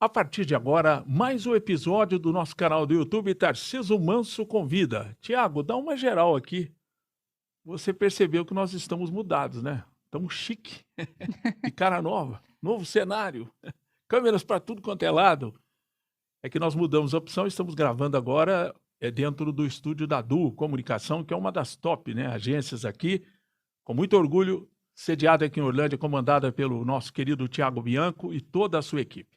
A partir de agora, mais um episódio do nosso canal do YouTube Tarciso Manso Convida. Tiago, dá uma geral aqui. Você percebeu que nós estamos mudados, né? Estamos chique, de cara nova, novo cenário, câmeras para tudo quanto é lado. É que nós mudamos a opção, estamos gravando agora dentro do estúdio da Du Comunicação, que é uma das top, né, agências aqui, com muito orgulho, sediada aqui em Orlândia, comandada pelo nosso querido Tiago Bianco e toda a sua equipe.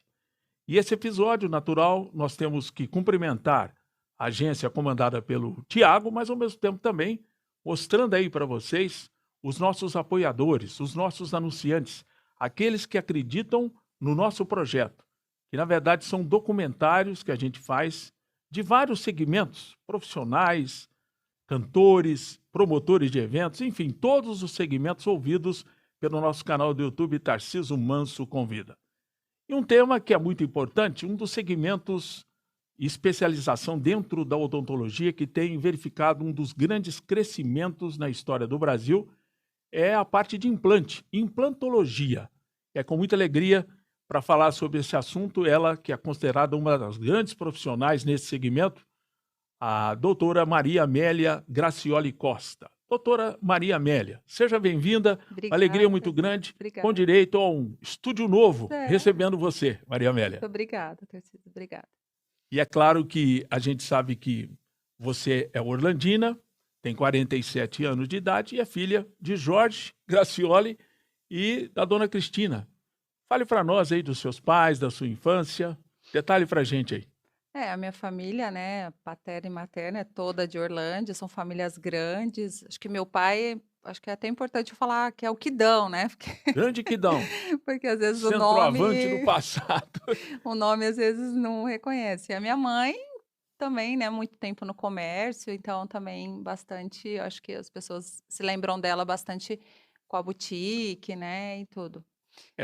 E esse episódio, natural, nós temos que cumprimentar a agência comandada pelo Tiago, mas ao mesmo tempo também mostrando aí para vocês os nossos apoiadores, os nossos anunciantes, aqueles que acreditam no nosso projeto, que na verdade são documentários que a gente faz de vários segmentos, profissionais, cantores, promotores de eventos, enfim, todos os segmentos ouvidos pelo nosso canal do YouTube Tarciso Manso Convida. E um tema que é muito importante, um dos segmentos e especialização dentro da odontologia que tem verificado um dos grandes crescimentos na história do Brasil é a parte de implante, implantologia. É com muita alegria para falar sobre esse assunto, ela que é considerada uma das grandes profissionais nesse segmento, a doutora Maria Amélia Gracioli Costa. Doutora Maria Amélia, seja bem-vinda, uma alegria muito grande, Obrigada. com direito a um estúdio novo, recebendo você, Maria Amélia. Muito obrigada, Tarciso, obrigada. E é claro que a gente sabe que você é orlandina, tem 47 anos de idade e é filha de Jorge Gracioli e da dona Cristina. Fale para nós aí dos seus pais, da sua infância, detalhe para a gente aí. A minha família, né, paterna e materna, é toda de Orlândia, são famílias grandes. Acho que meu pai, acho que é até importante eu falar que é o Quidão, né? Grande Quidão, Porque às vezes centroavante do passado. o nome às vezes não reconhece. E a minha mãe também, né, muito tempo no comércio, então também bastante, acho que as pessoas se lembram dela bastante com a boutique, né, e tudo.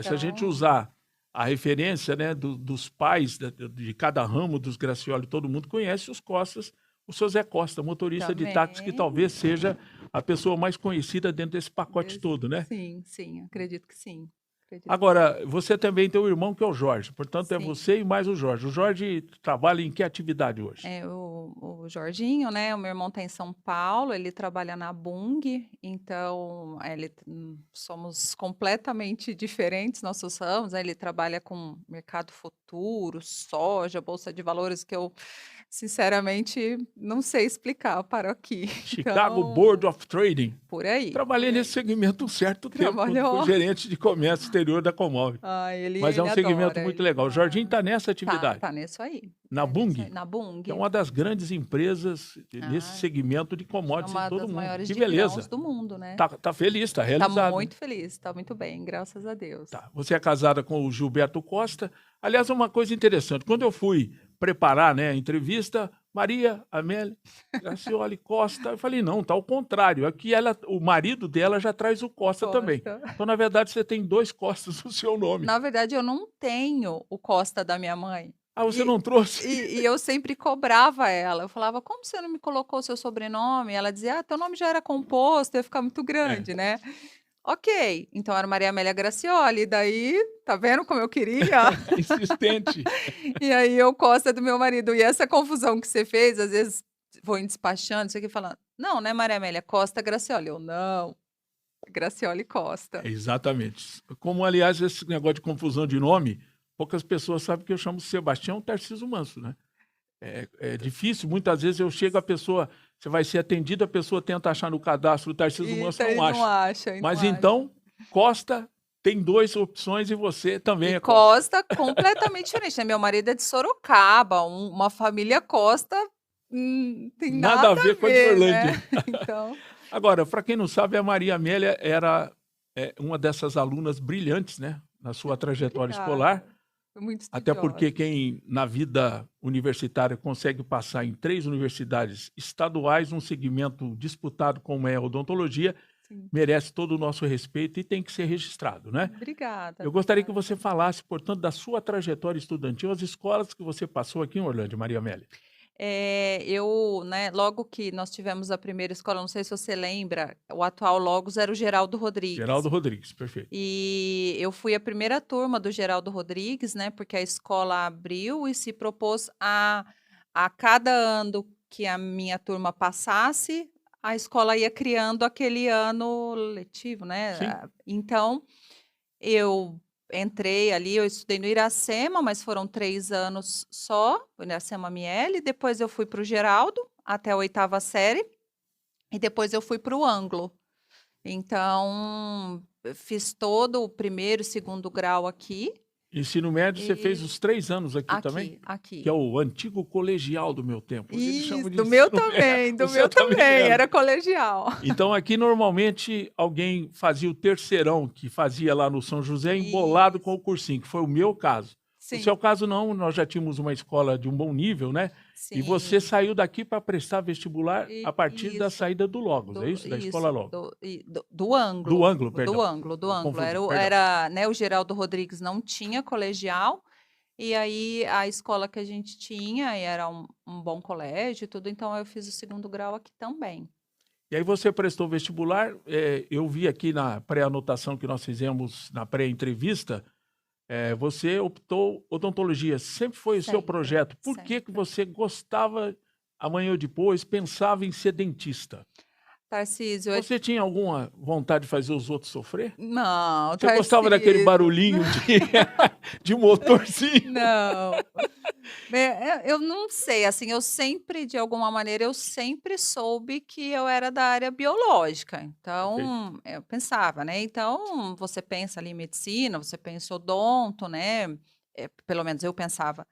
Se a gente Então, usar a referência, né, dos pais de cada ramo dos Gracioli, todo mundo conhece os Costas, o seu Zé Costa, motorista de táxi, que também. talvez seja a pessoa mais conhecida dentro desse pacote todo, né? Sim, acredito que sim. Agora, você também tem um irmão que é o Jorge, portanto é Sim. você e mais o Jorge. O Jorge trabalha em que atividade hoje? O Jorginho, né, o meu irmão está em São Paulo, ele trabalha na Bung, então, somos completamente diferentes nossos ramos, né, ele trabalha com mercado futuro, soja, bolsa de valores, que eu, sinceramente, não sei explicar para aqui. Chicago Então, Board of Trading. por aí. Trabalhei nesse segmento um certo tempo, Trabalhou. fui gerente de comércio exterior da Comove. Mas é um segmento muito legal. O Jorginho está nessa atividade. Tá nisso aí. Na Bung? Na Bung. Que é uma das grandes empresas nesse segmento de commodities É uma em todo das mundo. maiores Que de beleza. grãos do mundo, né? Tá feliz, está realizado. Tá muito feliz, tá muito bem, graças a Deus. Tá. Você é casada com o Gilberto Costa. Aliás, é uma coisa interessante. Quando eu fui preparar, né, a entrevista, Maria Amélia Gracioli Costa, eu falei, não, tá ao contrário. Aqui o marido dela já traz o Costa também. Então, na verdade, você tem dois Costas no seu nome. Na verdade, eu não tenho o Costa da minha mãe. Ah, você não trouxe? E eu sempre cobrava ela. Eu falava, como você não me colocou o seu sobrenome? Ela dizia, teu nome já era composto, ia ficar muito grande, né? Ok, então era Maria Amélia Gracioli, daí, tá vendo como eu queria? Insistente. E aí eu Costa do meu marido. E essa confusão que você fez, às vezes vou despachando, você aqui falando, não, né, Maria Amélia, Costa Gracioli. Eu, não, Gracioli Costa. Exatamente. Como, aliás, esse negócio de confusão de nome, poucas pessoas sabem que eu chamo Sebastião Tarciso Manso, né? É difícil, muitas vezes eu chego, a pessoa, você vai ser atendido, a pessoa tenta achar no cadastro o Tarciso Manso, não acha. Mas então, Costa tem duas opções e você também é Costa. Costa completamente diferente, né? Meu marido é de Sorocaba, uma família Costa, tem nada a ver com a de Orlândia. Né? Então... Agora, para quem não sabe, a Maria Amélia era uma dessas alunas brilhantes, né? Na sua trajetória escolar. Muito até porque quem na vida universitária consegue passar em 3 universidades estaduais, um segmento disputado como é a odontologia, Sim. merece todo o nosso respeito e tem que ser registrado, né? Obrigada. Eu gostaria que você falasse, portanto, da sua trajetória estudantil, as escolas que você passou aqui em Orlândia, Maria Amélia. Eu, né, logo que nós tivemos a primeira escola, não sei se você lembra, o atual Logos era o Geraldo Geraldo Rodrigues. Rodrigues, perfeito. E eu fui a primeira turma do Geraldo Rodrigues, né, porque a escola abriu e se propôs a cada ano que a minha turma passasse, a escola ia criando aquele ano letivo, né. Sim. Então, eu entrei ali, eu estudei no Iracema, mas foram 3 anos só, o Iracema Miele, depois eu fui para o Geraldo, até a 8ª série, e depois eu fui para o Anglo. Então, eu fiz todo o primeiro e segundo grau aqui, Ensino médio, você fez e os 3 anos aqui também? aqui, Que é aqui. o antigo colegial do meu tempo. Hoje eles Isso, chamam de ensino médio. O do seu meu também também, era. era colegial. Então, aqui normalmente alguém fazia o terceirão, que fazia lá no São José, embolado com Isso, o cursinho, que foi o meu caso. O sim, seu caso não, nós já tínhamos uma escola de um bom nível, né? E você sim. saiu daqui para prestar vestibular a partir da Isso. saída do Logos, é isso? Da escola Isso, Logos. do Do Anglo, Ângulo, perdão. do Eu Anglo. confundi, perdão. Era, né, o Geraldo Rodrigues não tinha colegial, e aí a escola que a gente tinha, e era um bom colégio e tudo, então eu fiz o segundo grau aqui também. E aí você prestou vestibular, eu vi aqui na pré-anotação que nós fizemos na pré-entrevista, você optou odontologia, sempre foi o seu Sempre, projeto. Por que sempre. você gostava, amanhã ou depois, pensava em ser dentista? Tarcísio, Você tinha alguma vontade de fazer os outros sofrer? não, Você gostava daquele Tarcísio, barulhinho de motorzinho? não. Eu não sei, assim, eu sempre, de alguma maneira, eu sempre soube que eu era da área biológica, Perfeito. então, eu pensava, né, então você pensa ali em medicina, você pensa odonto, né, pelo menos eu pensava.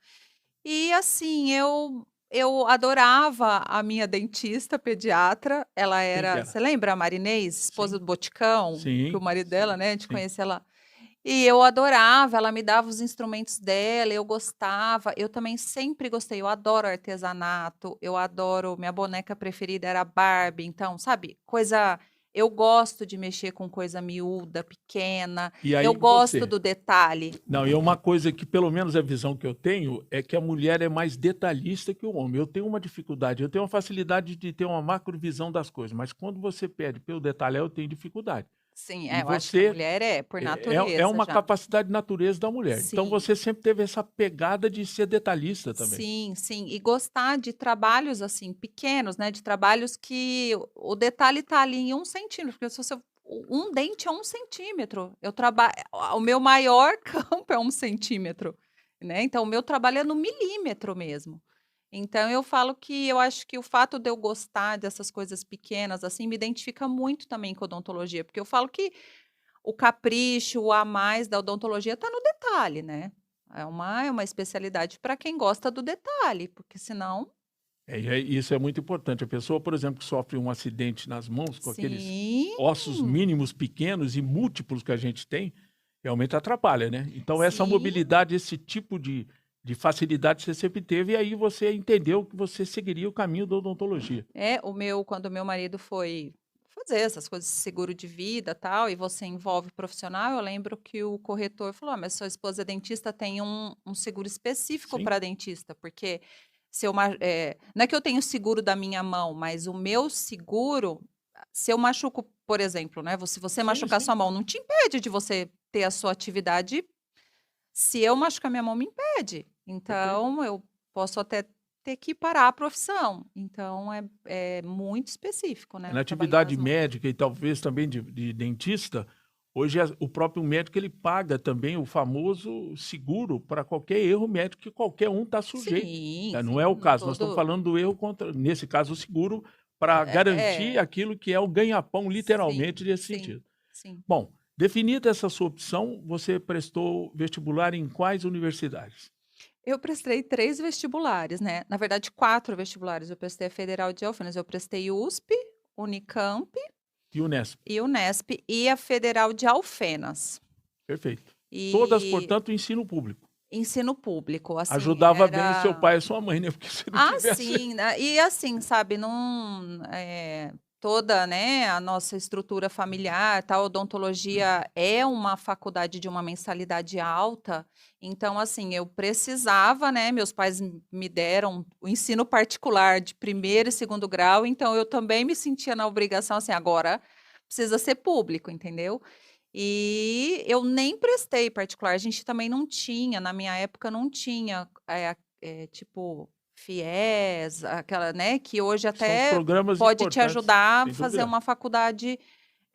E assim, eu adorava a minha dentista pediatra, ela Quem que era, era? você lembra a Marinês, esposa Sim, do Boticão? Que o sim, marido dela, sim, né, a gente sim. conhecia lá. E eu adorava, ela me dava os instrumentos dela, eu gostava, eu também sempre gostei, eu adoro artesanato, eu adoro, minha boneca preferida era a Barbie, então, sabe, coisa, eu gosto de mexer com coisa miúda, pequena, E eu aí gosto você? do detalhe. Não, e é uma coisa que, pelo menos a visão que eu tenho, é que a mulher é mais detalhista que o homem. Eu tenho uma dificuldade, eu tenho uma facilidade de ter uma macrovisão das coisas, mas quando você pede pelo detalhar, eu tenho dificuldade. Sim, E eu acho que a você mulher é, por é natureza uma já. capacidade de natureza da mulher. Então Sim. você sempre teve essa pegada de ser detalhista também. Sim, sim. E gostar de trabalhos, assim, pequenos, né, de trabalhos que o detalhe tá ali em 1 centímetro, porque se você um dente é 1 centímetro, eu trabalho, o meu maior campo é 1 centímetro, né, então o meu trabalho é no milímetro mesmo. Então eu falo que eu acho que o fato de eu gostar dessas coisas pequenas, assim, me identifica muito também com odontologia, porque eu falo que o capricho, o a mais da odontologia está no detalhe, né. É uma especialidade para quem gosta do detalhe, porque senão Isso é muito importante. A pessoa, por exemplo, que sofre um acidente nas mãos, com aqueles sim, ossos mínimos pequenos e múltiplos que a gente tem, realmente atrapalha, né? Então, essa sim. mobilidade, esse tipo de facilidade você sempre teve, e aí você entendeu que você seguiria o caminho da odontologia. Quando o meu marido foi fazer essas coisas de seguro de vida, tal, e você envolve profissional, eu lembro que o corretor falou: "Ah, mas sua esposa é dentista, tem um seguro específico Sim, para dentista, porque se eu não é que eu tenho seguro da minha mão, mas o meu seguro, se eu machuco, por exemplo, né, se você sim, machucar sim. sua mão, não te impede de você ter a sua atividade. Se eu machucar minha mão, me impede. Perfeito. Então, eu posso até ter que parar a profissão. Então, é muito específico, né, Na o trabalho atividade das mãos. médica e talvez também de dentista, hoje o próprio médico ele paga também o famoso seguro para qualquer erro médico que qualquer um está sujeito. Sim, Não é o sim, caso, nós estamos todo falando do erro contra, nesse caso, o seguro para garantir é, aquilo que é o ganha-pão, sim, literalmente, nesse sim, sentido. sim. Bom, definida essa sua opção, você prestou vestibular em quais universidades? Eu prestei 3 vestibulares, né, na verdade 4 vestibulares, eu prestei a Federal de Alfenas, eu prestei USP, Unicamp E Unesp, e Unesp e a Federal de Alfenas. perfeito. Todas, E portanto, ensino público. ensino público, assim, Ajudava bem o seu era. pai e a sua mãe, né, porque se não tivesse Sim, né, e assim, sabe, não, toda, né, a nossa estrutura familiar, tal, odontologia é uma faculdade de uma mensalidade alta, então, assim, eu precisava, né, meus pais me deram o ensino particular de primeiro e segundo grau, então eu também me sentia na obrigação, assim, agora precisa ser público, entendeu? E eu nem prestei particular, a gente também não tinha, na minha época não tinha, tipo, FIES, aquela, né, que hoje São os até programas pode te importantes, ajudar a sem fazer dúvida. uma faculdade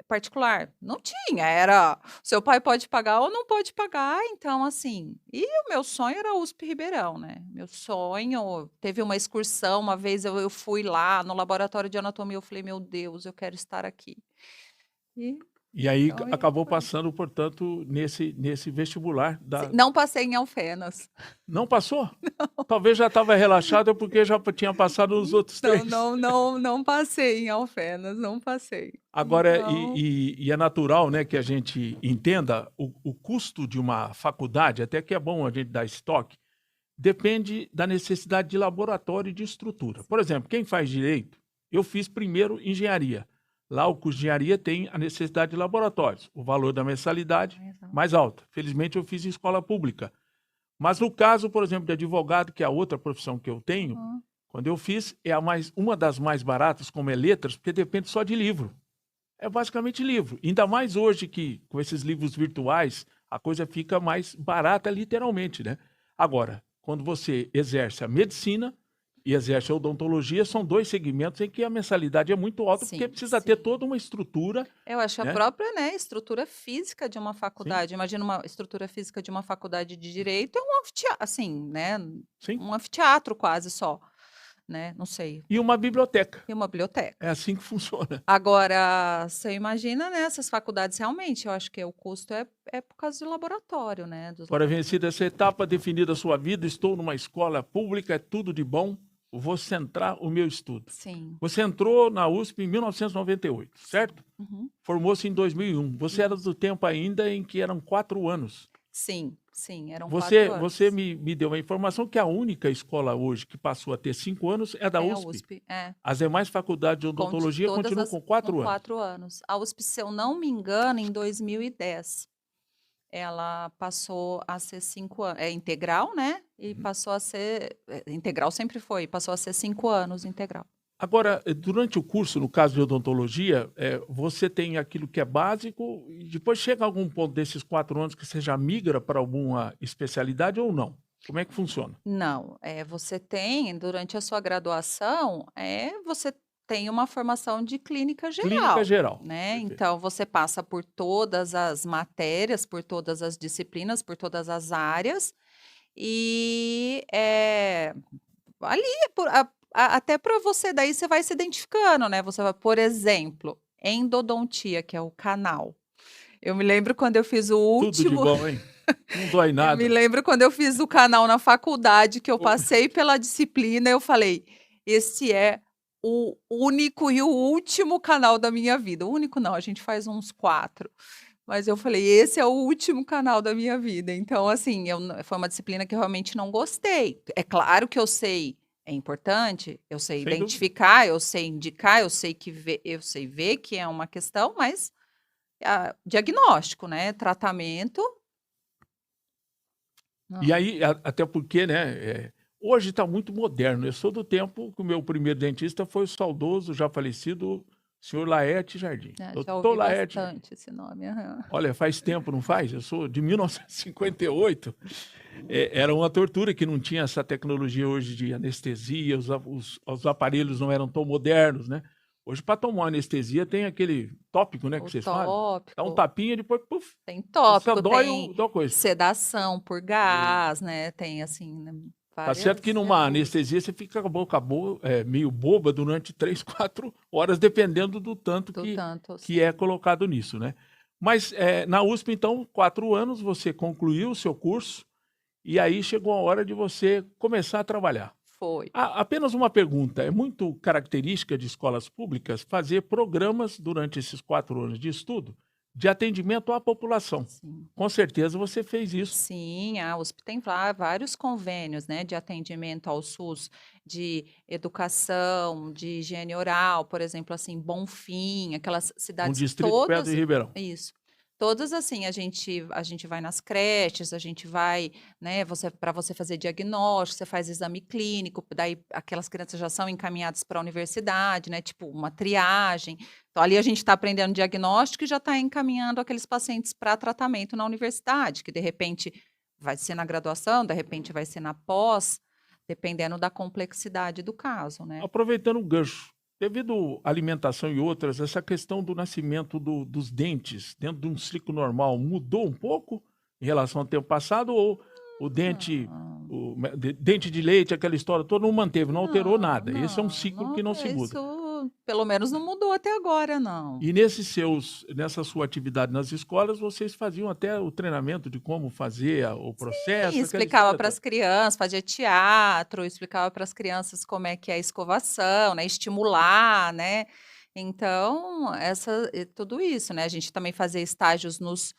particular. Não tinha, era seu pai pode pagar ou não pode pagar, então assim, e o meu sonho era a USP Ribeirão, né? Meu sonho, teve uma excursão, uma vez eu fui lá no laboratório de anatomia, eu falei, meu Deus, eu quero estar aqui. E E aí então aí acabou foi. passando, portanto, nesse vestibular Sim, da... não passei em Alfenas. Não passou? Talvez já estava relaxado porque já tinha passado nos outros Não, três. não, não, não passei em Alfenas, não passei. Agora, Então, e é natural, né, que a gente entenda o custo de uma faculdade, até que é bom a gente dar esse toque, depende da necessidade de laboratório e de estrutura. Por exemplo, quem faz direito, eu fiz primeiro engenharia. Lá o curso de engenharia tem a necessidade de laboratórios. O valor da mensalidade mais alta. Felizmente eu fiz em escola pública. Mas no caso, por exemplo, de advogado, que é a outra profissão que eu tenho, uhum, quando eu fiz, uma das mais baratas, como é letras, porque depende só de livro. É basicamente livro. Ainda mais hoje que, com esses livros virtuais, a coisa fica mais barata, literalmente, né? Agora, quando você exerce a medicina e exerce a odontologia, são dois segmentos em que a mensalidade é muito alta, porque sim, precisa ter sim. toda uma estrutura, Eu acho a né? própria, né, estrutura física de uma Sim, faculdade. Imagina uma estrutura física de uma faculdade de direito, é um anfiteatro, assim, né? sim. Um anfiteatro quase só, né? Não sei. E uma biblioteca. E uma É biblioteca. assim que funciona. Agora, você imagina, né, essas faculdades realmente, eu acho que o custo é por causa do laboratório, né? Dos Agora, laboratórios. vencida essa etapa, definida a sua vida, estou numa escola pública, é tudo de bom, vou centrar o meu estudo. Sim, Você entrou na USP em 1998, sim. certo? Uhum. Formou-se em 2001. Você era Isso. do tempo ainda em que eram 4 anos. Sim, sim, eram Você, 4 você anos. me deu a informação que a única escola hoje que passou a ter 5 anos é da É a USP. USP, é. As demais faculdades de odontologia Todas continuam as com com 4 anos. 4 anos. A USP, se eu não me engano, em 2010, ela passou a ser 5 anos. É integral, né? E Uhum. passou a ser. Integral sempre foi, passou a ser 5 anos integral. Agora, durante o curso, no caso de odontologia, você tem aquilo que é básico e depois chega algum ponto desses 4 anos que você já migra para alguma especialidade ou não? Como é que funciona? Não, você tem, durante a sua graduação, você tem uma formação de clínica Clínica geral, geral. né? Perfeito. Então, você passa por todas as matérias, por todas as disciplinas, por todas as áreas, e ali, até para você, daí você vai se identificando, né? Você vai, por exemplo, endodontia, que é o canal. Eu me lembro quando eu fiz o Tudo de último. bom, hein? Não dói Eu me nada. lembro quando eu fiz o canal na faculdade, que eu Ô, passei pela disciplina, eu falei: "Esse é o único e o último canal da minha vida". O único não, a gente faz uns 4, mas eu falei: "Esse é o último canal da minha vida". Então, assim, eu não foi uma disciplina que eu realmente não gostei. É claro que eu sei, é importante, eu sei sem dúvida. identificar, eu sei indicar, eu sei ver que é uma questão, mas, diagnóstico, né, tratamento, E não. aí, até porque, né, hoje está muito moderno. Eu sou do tempo que o meu primeiro dentista foi o saudoso, já falecido, senhor Laerte Jardim. Já Doutor ouvi Laerte Jardim. bastante esse nome, aham. Olha, faz tempo, não faz? Eu sou de 1958. Era uma tortura que não tinha essa tecnologia hoje de anestesia, os aparelhos não eram tão modernos, né? Hoje, para tomar anestesia, tem aquele tópico, né, que O vocês fazem. Dá um tópico, tapinha e depois, puf, tem só tópico, dói tem dá uma coisa. sedação por gás, né, tem assim, né, Tá certo que várias numa recursos. anestesia você fica com a boca meio boba durante 3, 4 horas, dependendo do tanto Do tanto, que é sim. colocado nisso, né? Mas na USP, então, 4 anos, você concluiu o seu curso e aí chegou a hora de você começar a trabalhar. Foi. Apenas uma pergunta: é muito característica de escolas públicas fazer programas durante esses 4 anos de estudo de atendimento à população. Sim. Com certeza você fez isso. Sim, a USP tem vários convênios, né, de atendimento ao SUS, de educação, de higiene oral, por exemplo, assim, Bonfim, aquelas Um cidades distrito perto de todas. Ribeirão. Isso. Todas assim, a gente vai nas creches, a gente vai, né, para você fazer diagnóstico, você faz exame clínico, daí aquelas crianças já são encaminhadas para a universidade, né, tipo uma triagem. Então ali a gente está aprendendo diagnóstico e já está encaminhando aqueles pacientes para tratamento na universidade, que de repente vai ser na graduação, de repente vai ser na pós, dependendo da complexidade do caso, né. Aproveitando o gancho, devido à alimentação e outras, essa questão do nascimento dos dentes dentro de um ciclo normal mudou um pouco em relação ao tempo passado ou o dente, Não. dente de leite, aquela história toda não manteve, não alterou Não, nada. Esse é um não, ciclo que não se muda. isso pelo menos não mudou até agora não. E nessa sua atividade nas escolas, vocês faziam até o treinamento de como fazer o processo, E aquela explicava história para toda. as crianças, fazia teatro, explicava para as crianças como é que é a escovação, né, estimular, né. Então, tudo isso, né, a gente também fazia estágios nos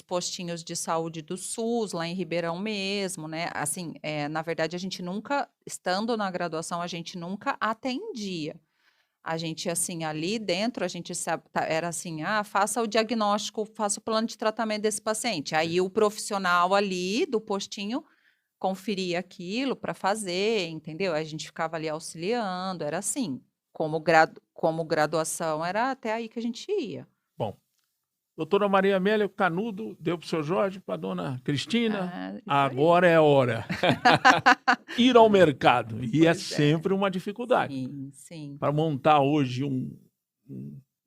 postinhos de saúde do SUS, lá em Ribeirão mesmo, né, assim, na verdade a gente nunca estando na graduação, a gente nunca atendia. A gente, assim, ali dentro, a gente era assim: "Ah, faça o diagnóstico, faça o plano de tratamento desse paciente". Aí o profissional ali do postinho conferia aquilo para fazer, entendeu? A gente ficava ali auxiliando, era assim. Como graduação, era até aí que a gente ia. Bom, doutora Maria Amélia Canudo, deu para o seu Jorge, para a dona Cristina. Ah, isso aí. Agora é a hora. Ir ao mercado. E é Pois é. sempre uma dificuldade. Sim, sim. Para montar hoje um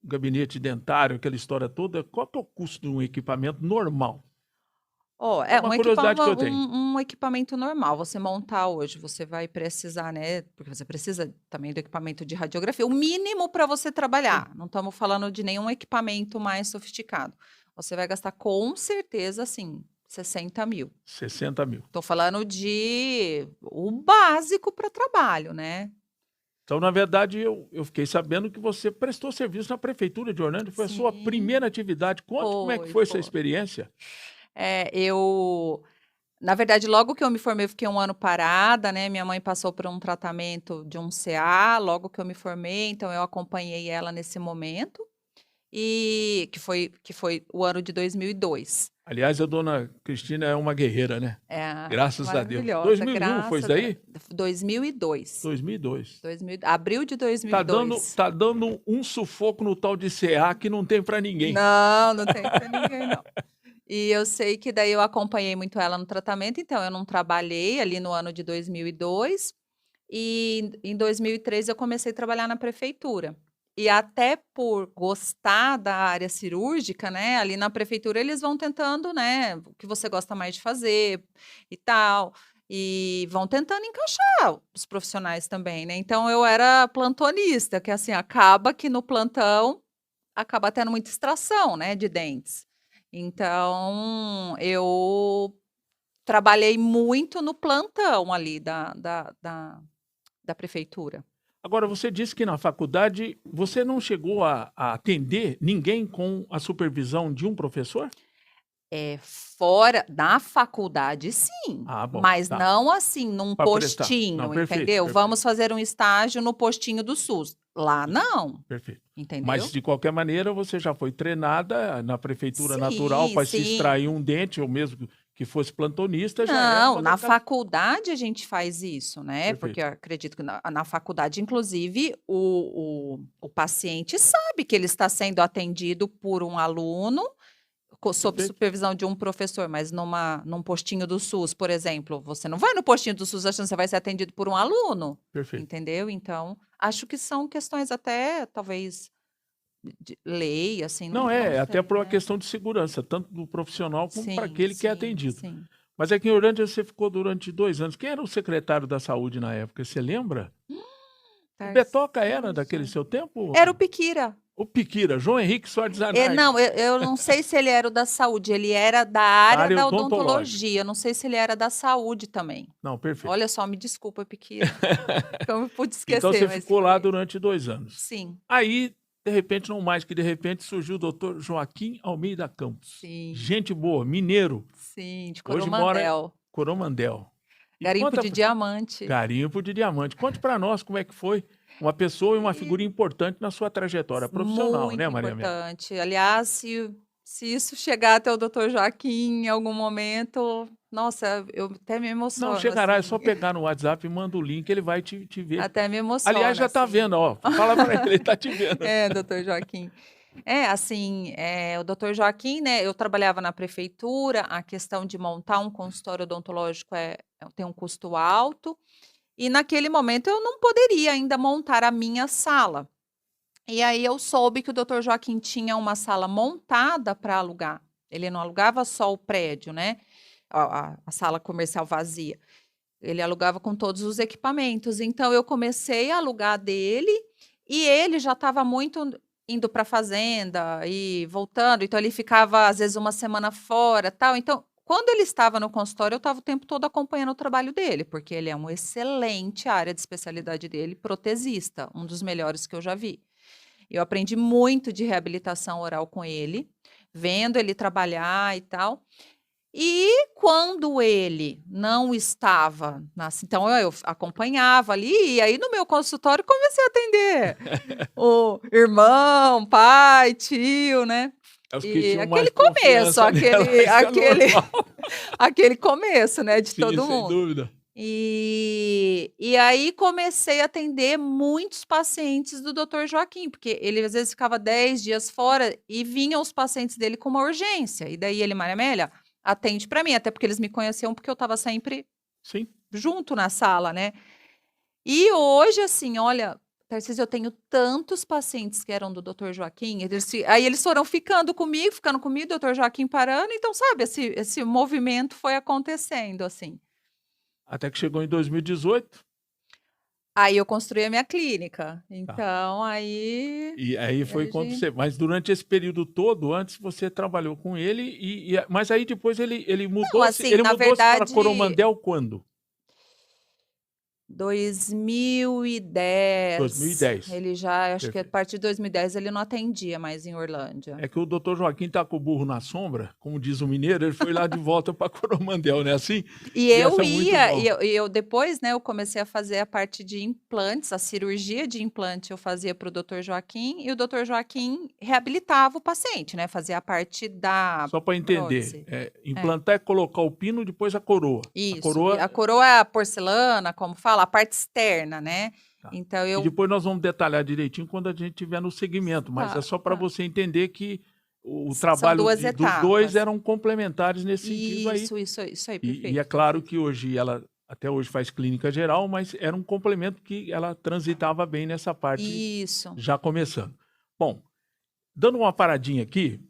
gabinete dentário, aquela história toda, qual que é o custo de um equipamento normal? Ó, É uma curiosidade que eu tenho. um equipamento normal, você montar hoje, você vai precisar, né, porque você precisa também do equipamento de radiografia, o mínimo para você Sim. trabalhar, não estamos falando de nenhum equipamento mais sofisticado. Você vai gastar com certeza, assim, 60.000. 60.000. Estou falando de o básico para trabalho, né. Então, na verdade, eu fiquei sabendo que você prestou serviço na prefeitura de Orlândia, foi a sua Sim, primeira atividade. Conte como é que foi, foi essa foi. experiência. Eu na verdade, logo que eu me formei, eu fiquei um ano parada, né, minha mãe passou por um tratamento de um CA, logo que eu me formei, então eu acompanhei ela nesse momento, e que foi o ano de 2002. Aliás, a dona Cristina é uma guerreira, né? É, Graças a Deus. maravilhosa, 2001 foi isso graças a daí? 2002. 2002. 2000 abril de Tá dando 2002. tá dando um sufoco no tal de CA que não tem para ninguém. Não, não tem pra ninguém não. E eu sei que daí eu acompanhei muito ela no tratamento, então eu não trabalhei ali no ano de 2002, e em 2003 eu comecei a trabalhar na prefeitura. E até por gostar da área cirúrgica, né, ali na prefeitura eles vão tentando, né, o que você gosta mais de fazer e tal, e vão tentando encaixar os profissionais também, né. Então eu era plantonista, que assim, acaba que no plantão acaba tendo muita extração, né, de dentes. Então, eu trabalhei muito no plantão ali da prefeitura. Agora, você disse que na faculdade você não chegou a atender ninguém com a supervisão de um professor? Fora da faculdade sim, Ah, bom, mas tá. não assim num Para prestar. Não, postinho, perfeito, entendeu? perfeito, Vamos fazer um estágio no postinho do SUS. Lá não, perfeito. Mas, entendeu? de qualquer maneira, você já foi treinada na prefeitura natural Sim, para se sim. extrair um dente, ou mesmo que fosse plantonista, já era Não, uma na daquelas. faculdade a gente faz isso, né, porque Perfeito, eu acredito que na faculdade, inclusive, o paciente sabe que ele está sendo atendido por um aluno, sob perfeito, supervisão de um professor, mas num postinho do SUS, por exemplo, você não vai no postinho do SUS achando que você vai ser atendido por um aluno, perfeito. entendeu? Então, acho que são questões até, talvez, de lei, assim, Não, não até sei, por uma né. questão de segurança, tanto do profissional como para Sim, aquele que é sim, atendido. sim. Mas aqui em Orlândia você ficou durante 2 anos. Quem era o secretário da saúde na época, você lembra? O Betoca era daquele Tarcísio. seu tempo? Era o Piquira. O Piquira, João Henrique Soares Zanardi, Não, eu não sei se ele era o da saúde, ele era da da área área da odontológica. odontologia, eu não sei se ele era da saúde também. Não, perfeito. Olha só, me desculpa, Piquira, como eu pude Então esquecer, você mas ficou lá foi durante 2 anos. sim. Aí de repente, não mais que de repente, surgiu o doutor Joaquim Almeida Campos. Sim, Gente boa, mineiro, sim, de hoje mora em Coromandel. Coromandel. E Garimpo conta de diamante. garimpo de diamante. Conte para nós como é que foi uma pessoa e uma figura importante na sua trajetória profissional, né, Muito Maria Amélia? importante. Aliás, se isso chegar até o doutor Joaquim em algum momento, nossa, eu até me Não, emociono, chegará, é assim, só pegar no WhatsApp e manda o link, ele vai te ver. até me Aliás, emociona, já tá assim. vendo, ó. Fala para ele, ele tá te vendo. É, doutor Joaquim. É, assim, o doutor Joaquim, né, eu trabalhava na prefeitura, a questão de montar um consultório odontológico tem um custo alto, e naquele momento eu não poderia ainda montar a minha sala. E aí eu soube que o doutor Joaquim tinha uma sala montada para alugar. Ele não alugava só o prédio, né, a sala comercial vazia. Ele alugava com todos os equipamentos. Então eu comecei a alugar dele, e ele já estava muito indo para a fazenda e voltando, então ele ficava às vezes uma semana fora, tal. Então, quando ele estava no consultório, eu estava o tempo todo acompanhando o trabalho dele, porque ele é um excelente, a área de especialidade dele, protesista, um dos melhores que eu já vi. Eu aprendi muito de reabilitação oral com ele, vendo ele trabalhar e tal. E quando ele não estava então eu acompanhava ali, e aí no meu consultório comecei a atender o irmão, pai, tio, né. É os que E tinham mais aquele começo, confiança nela, isso é normal. aquele começo, né, de Sim, todo sem mundo. dúvida. E aí comecei a atender muitos pacientes do doutor Joaquim, porque ele às vezes ficava 10 dias fora e vinham os pacientes dele com uma urgência, e daí ele: "Maria Amélia, atende para mim", até porque eles me conheciam, porque eu estava sempre Sim. junto na sala, né. E hoje, assim, olha, Tarcísio, eu tenho tantos pacientes que eram do doutor Joaquim, aí eles foram ficando comigo, doutor Joaquim parando, então sabe, esse movimento foi acontecendo, assim. Até que chegou em 2018. Aí eu construí a minha clínica, Tá. então aí E aí a foi quando gente você, mas durante esse período todo, antes você trabalhou com ele mas aí depois ele não, mudou-se assim, ele na mudou-se para verdade, Coromandel quando? 2010, 2010. ele já acho que a Perfeito. partir de 2010 ele não atendia mais em Orlândia. É que o doutor Joaquim tá com o burro na sombra, como diz o mineiro, ele foi lá de volta para Coromandel, né, assim? E E eu essa é muito ia, bom. e eu depois, né, eu comecei a fazer a parte de implantes, a cirurgia de implante eu fazia para o doutor Joaquim, e o doutor Joaquim reabilitava o paciente, né, fazia a parte da Só para entender, prótese. É, implantar é colocar o pino, depois a coroa. A isso. E coroa a coroa é a porcelana, como fala, a parte externa, né. tá. Então E eu depois nós vamos detalhar direitinho quando a gente estiver no segmento, mas é tá, só para tá. você entender que o São trabalho 2 dos 2 etapas. eram complementares nesse sentido aí. Isso aí, E é perfeito, claro perfeito. que hoje ela até hoje faz clínica geral, mas era um complemento que ela transitava bem nessa parte, Isso. já começando. Bom, dando uma paradinha aqui,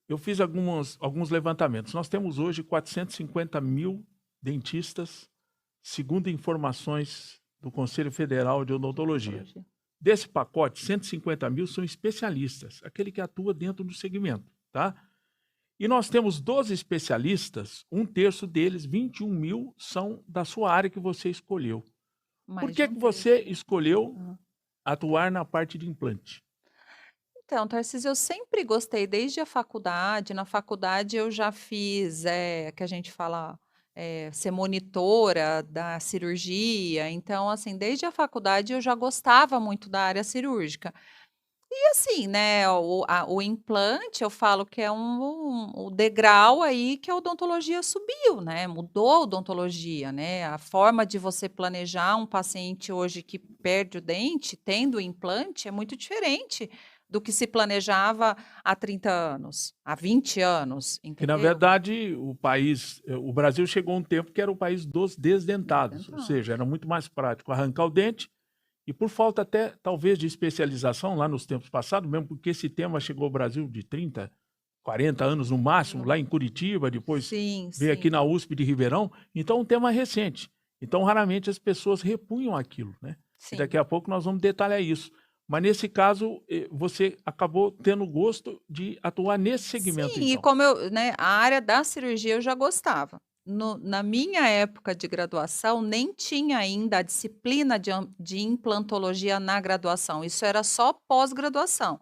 eu fiz alguns levantamentos. Nós temos hoje 450.000 dentistas, segundo informações do Conselho Federal de Odontologia. Odontologia. Desse pacote, 150.000 são especialistas, aquele que atua dentro do segmento, tá? E nós temos 12 especialistas, um terço deles, 21.000, são da sua área que você escolheu. Por Mais de que um que você terço. escolheu Hã. atuar na parte de implante? Então, Tarcísio, eu sempre gostei desde a faculdade. Na faculdade eu já fiz, que a gente fala, ser monitora da cirurgia. Então, assim, desde a faculdade eu já gostava muito da área cirúrgica. E assim, né, o implante eu falo que é o degrau aí que a odontologia subiu, né, mudou a odontologia, né, a forma de você planejar um paciente hoje que perde o dente, tendo o implante, é muito diferente do que se planejava há 30 anos, há 20 anos, Que, na entendeu? verdade, o Brasil chegou a um tempo que era o país dos desdentados, ou Então, seja, era muito mais prático arrancar o dente e por falta até, talvez, de especialização lá nos tempos passados, mesmo porque esse tema chegou ao Brasil de 30, 40 anos no máximo, lá em Curitiba, depois sim, veio aqui sim, na USP de Ribeirão, então é um tema recente. Então, raramente as pessoas repunham aquilo, né? E sim. daqui a pouco nós vamos detalhar isso. Mas nesse caso, você acabou tendo gosto de atuar nesse segmento, Sim, e então. como eu, né, a área da cirurgia eu já gostava. Na minha época de graduação, nem tinha ainda a disciplina de implantologia na graduação, isso era só pós-graduação.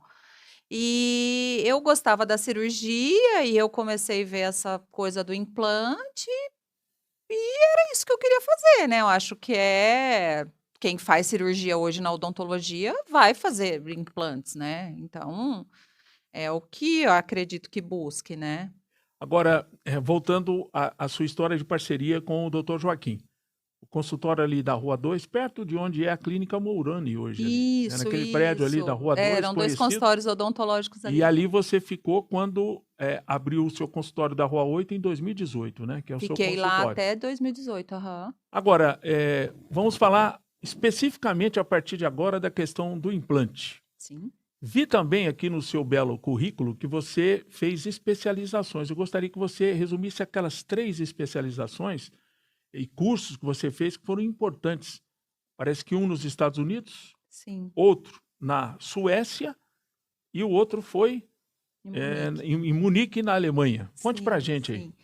E eu gostava da cirurgia e eu comecei a ver essa coisa do implante, é isso que eu queria fazer, né, eu acho que quem faz cirurgia hoje na odontologia vai fazer implantes, né, então é o que eu acredito que busque, né. Agora, voltando à sua história de parceria com o doutor Joaquim. O consultório ali da Rua 2, perto de onde é a Clínica Mourani hoje ali, né, Isso, naquele prédio ali da isso. Rua 2, Eram 2 conhecido. consultórios odontológicos E ali. ali você ficou quando, abriu o seu consultório da Rua 8 em 2018, né, que é o seu Fiquei lá consultório. até 2018, aham. Agora, vamos falar especificamente a partir de agora da questão do implante. Sim. Vi também aqui no seu belo currículo que você fez especializações. Eu gostaria que você resumisse aquelas 3 especializações e cursos que você fez que foram importantes. Parece que um nos Estados Unidos, Sim, outro na Suécia e o outro foi, em Munique. em Munique, na Alemanha. Conte pra Sim, gente aí. sim.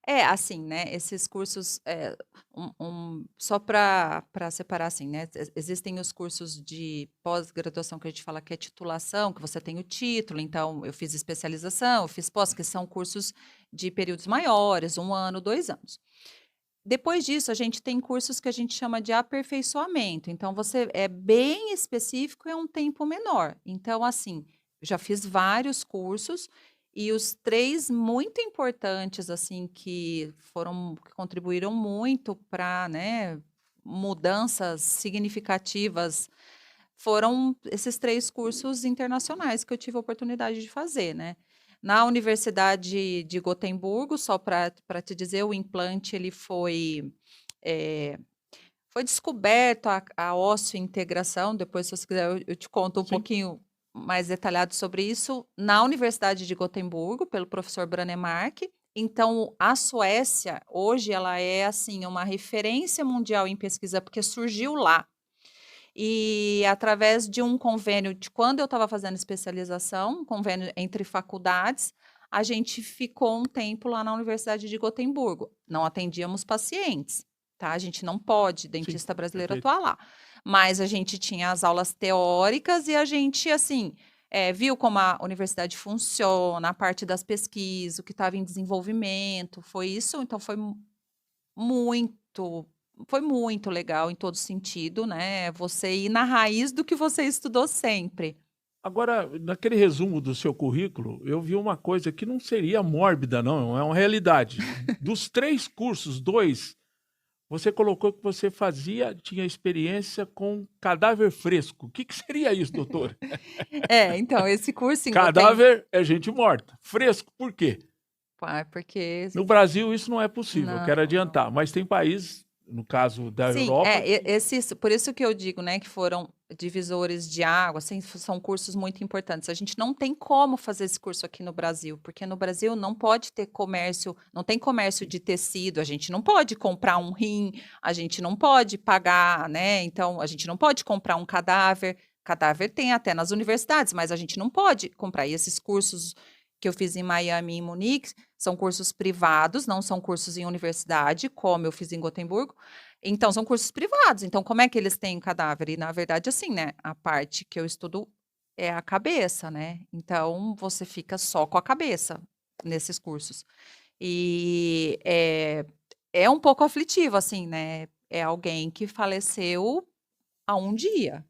É, assim, né, esses cursos, só para separar, assim, né, existem os cursos de pós-graduação que a gente fala que é titulação, que você tem o título, então eu fiz especialização, eu fiz pós, que são cursos de períodos maiores, 1 ano, 2 anos. Depois disso, a gente tem cursos que a gente chama de aperfeiçoamento, então você é bem específico e é um tempo menor. Então, assim, já fiz vários cursos e os 3 muito importantes, assim, que contribuíram muito para, né, mudanças significativas, foram esses 3 cursos internacionais que eu tive a oportunidade de fazer, né. Na Universidade de Gotemburgo, só para te dizer, o implante ele eh, foi descoberto a ósseo-integração, depois se você quiser eu te conto um Sim. pouquinho mais detalhado sobre isso, na Universidade de Gotemburgo, pelo professor Branemark. Então, a Suécia, hoje, ela é, assim, uma referência mundial em pesquisa, porque surgiu lá. E através de um convênio de quando eu estava fazendo especialização, um convênio entre faculdades, a gente ficou um tempo lá na Universidade de Gotemburgo. Não atendíamos pacientes, tá? A gente não pode, Sim, dentista brasileiro, perfeito. atuar lá. Mas a gente tinha as aulas teóricas e a gente, assim, viu como a universidade funciona, a parte das pesquisas, o que estava em desenvolvimento. Foi isso, então muito foi muito legal em todo sentido, né, você ir na raiz do que você estudou sempre. Agora, naquele resumo do seu currículo, eu vi uma coisa que não seria mórbida não, é uma realidade. Dos 3 cursos, 2 você colocou que você tinha experiência com cadáver fresco. O que que seria isso, doutor? É, então, esse curso em Gotem Cadáver é gente morta. Fresco, por quê? porque No Brasil isso não é possível, eu não, quero não. adiantar, mas tem países, no caso da Sim, Europa, que esses por isso que eu digo, né, que foram divisores de água, assim, são cursos muito importantes. A gente não tem como fazer esse curso aqui no Brasil, porque no Brasil não pode ter comércio, não tem comércio de tecido, a gente não pode comprar um rim, a gente não pode pagar, né, então a gente não pode comprar um cadáver. Cadáver tem até nas universidades, mas a gente não pode comprar. E esses cursos que eu fiz em Miami e em Munique são cursos privados, não são cursos em universidade, como eu fiz em Gotemburgo. Então, são cursos privados, então como é que eles têm cadáver? E na verdade, assim, né, a parte que eu estudo é a cabeça, né, então você fica só com a cabeça nesses cursos. E é um pouco aflitivo, assim, né, é alguém que faleceu há um dia,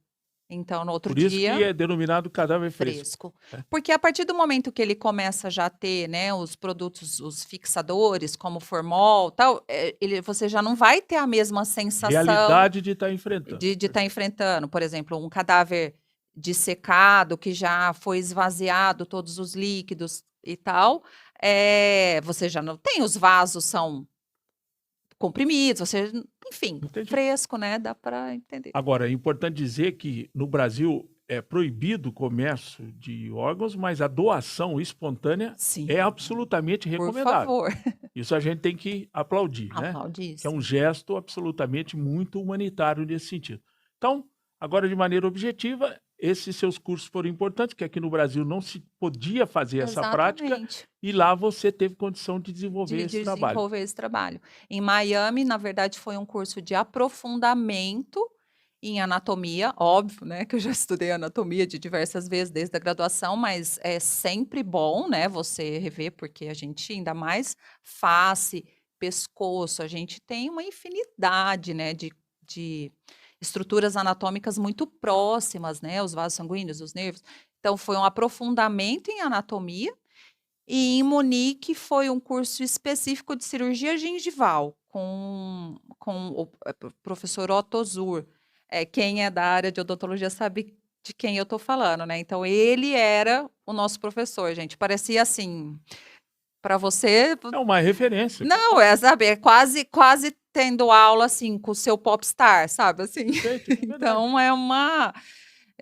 então no outro por isso dia que é denominado cadáver fresco, fresco. né. Porque a partir do momento que ele começa já a ter, né, os produtos, os fixadores, como formol, tal, você já não vai ter a mesma sensação Realidade de estar enfrentando, de estar perfeito. enfrentando, por exemplo, um cadáver dissecado, que já foi esvaziado todos os líquidos e tal, você já não tem, os vasos são comprimidos, você enfim, Entendi. fresco, né, dá para entender. Agora, é importante dizer que no Brasil é proibido o comércio de órgãos, mas a doação espontânea é Sim, absolutamente por recomendável. favor. Isso a gente tem que aplaudir, né, que é um Aplaudíssimo. gesto absolutamente muito humanitário nesse sentido. Então, agora de maneira objetiva, esses seus cursos foram importantes, que aqui no Brasil não se podia fazer essa prática, Exatamente. e lá você teve condição de desenvolver De esse trabalho. desenvolver esse trabalho. Em Miami, na verdade, foi um curso de aprofundamento Em anatomia, óbvio, né, que eu já estudei anatomia de diversas vezes desde a graduação, mas é sempre bom, né, você rever, porque a gente ainda mais face, pescoço, a gente tem uma infinidade, né, de estruturas anatômicas muito próximas, né, os vasos sanguíneos, os nervos. Então foi um aprofundamento em anatomia e em Munique foi um curso específico de cirurgia gengival com o professor Otto Zur. Quem é da área de odontologia sabe de quem eu estou falando, né. Então ele era o nosso professor, gente. Parecia assim, para você É uma referência. não, sabe, é quase tendo aula, assim, com o seu popstar, sabe, assim. Perfeito, é verdade. Então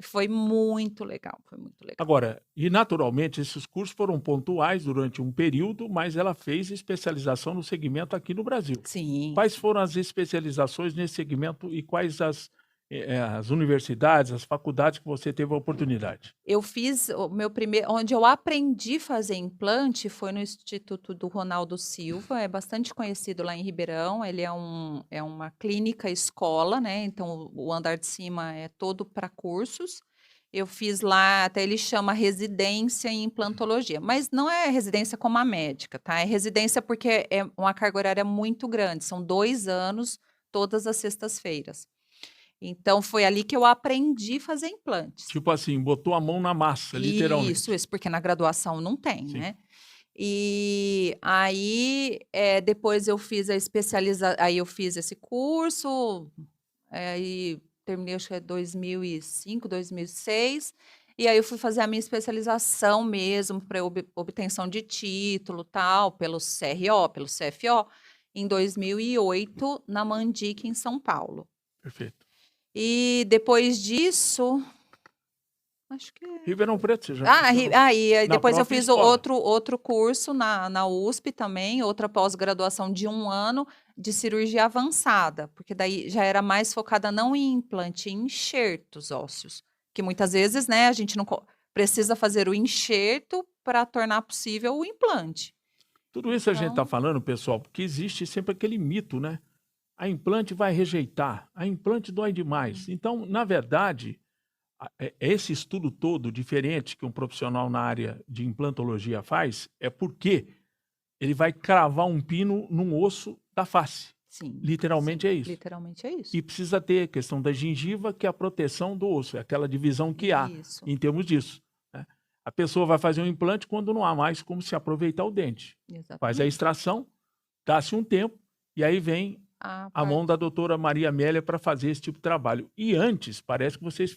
foi muito legal, foi muito legal. Agora, e naturalmente esses cursos foram pontuais durante um período, mas ela fez especialização no segmento aqui no Brasil. Sim. Quais foram as especializações nesse segmento e quais as universidades, as faculdades que você teve a oportunidade? Eu fiz o meu primeiro onde eu aprendi a fazer implante foi no Instituto do Ronaldo Silva, é bastante conhecido lá em Ribeirão, ele é uma clínica escola, né, então o andar de cima é todo para cursos. Eu fiz lá, até ele chama residência em implantologia, mas não é residência como a médica, tá, é residência porque é uma carga horária muito grande, são 2 anos, todas as sextas-feiras. Então foi ali que eu aprendi a fazer implantes. Tipo assim, botou a mão na massa, literalmente. Isso, porque na graduação não tem, Sim. né. E aí, depois eu fiz a especializa aí eu fiz esse curso, aí terminei acho que é 2005, 2006, e aí eu fui fazer a minha especialização mesmo para obtenção de título, tal, pelo CRO, pelo CFO, em 2008 na Mandic em São Paulo. Perfeito. E depois disso, acho que Ribeirão Preto, você já aí na depois eu própria fiz escola. outro curso na USP também, outra pós-graduação de 1 ano de cirurgia avançada, porque daí já era mais focada não em implante, em enxertos ósseos, que muitas vezes, né, a gente não precisa fazer o enxerto para tornar possível o implante. Tudo isso a gente está Então falando, pessoal, porque existe sempre aquele mito, né? A implante vai rejeitar, a implante dói demais. Então, na verdade, esse estudo todo diferente que um profissional na área de implantologia faz é porque ele vai cravar um pino num osso da face. sim, Literalmente é isso. literalmente é isso. E precisa ter a questão da gengiva, que é a proteção do osso, é aquela divisão que há Isso, em termos disso, né. A pessoa vai fazer um implante quando não há mais como se aproveitar o dente. Faz a exatamente. extração, dá-se um tempo, e aí vem A a mão parte da doutora Maria Amélia para fazer esse tipo de trabalho. E antes, parece que vocês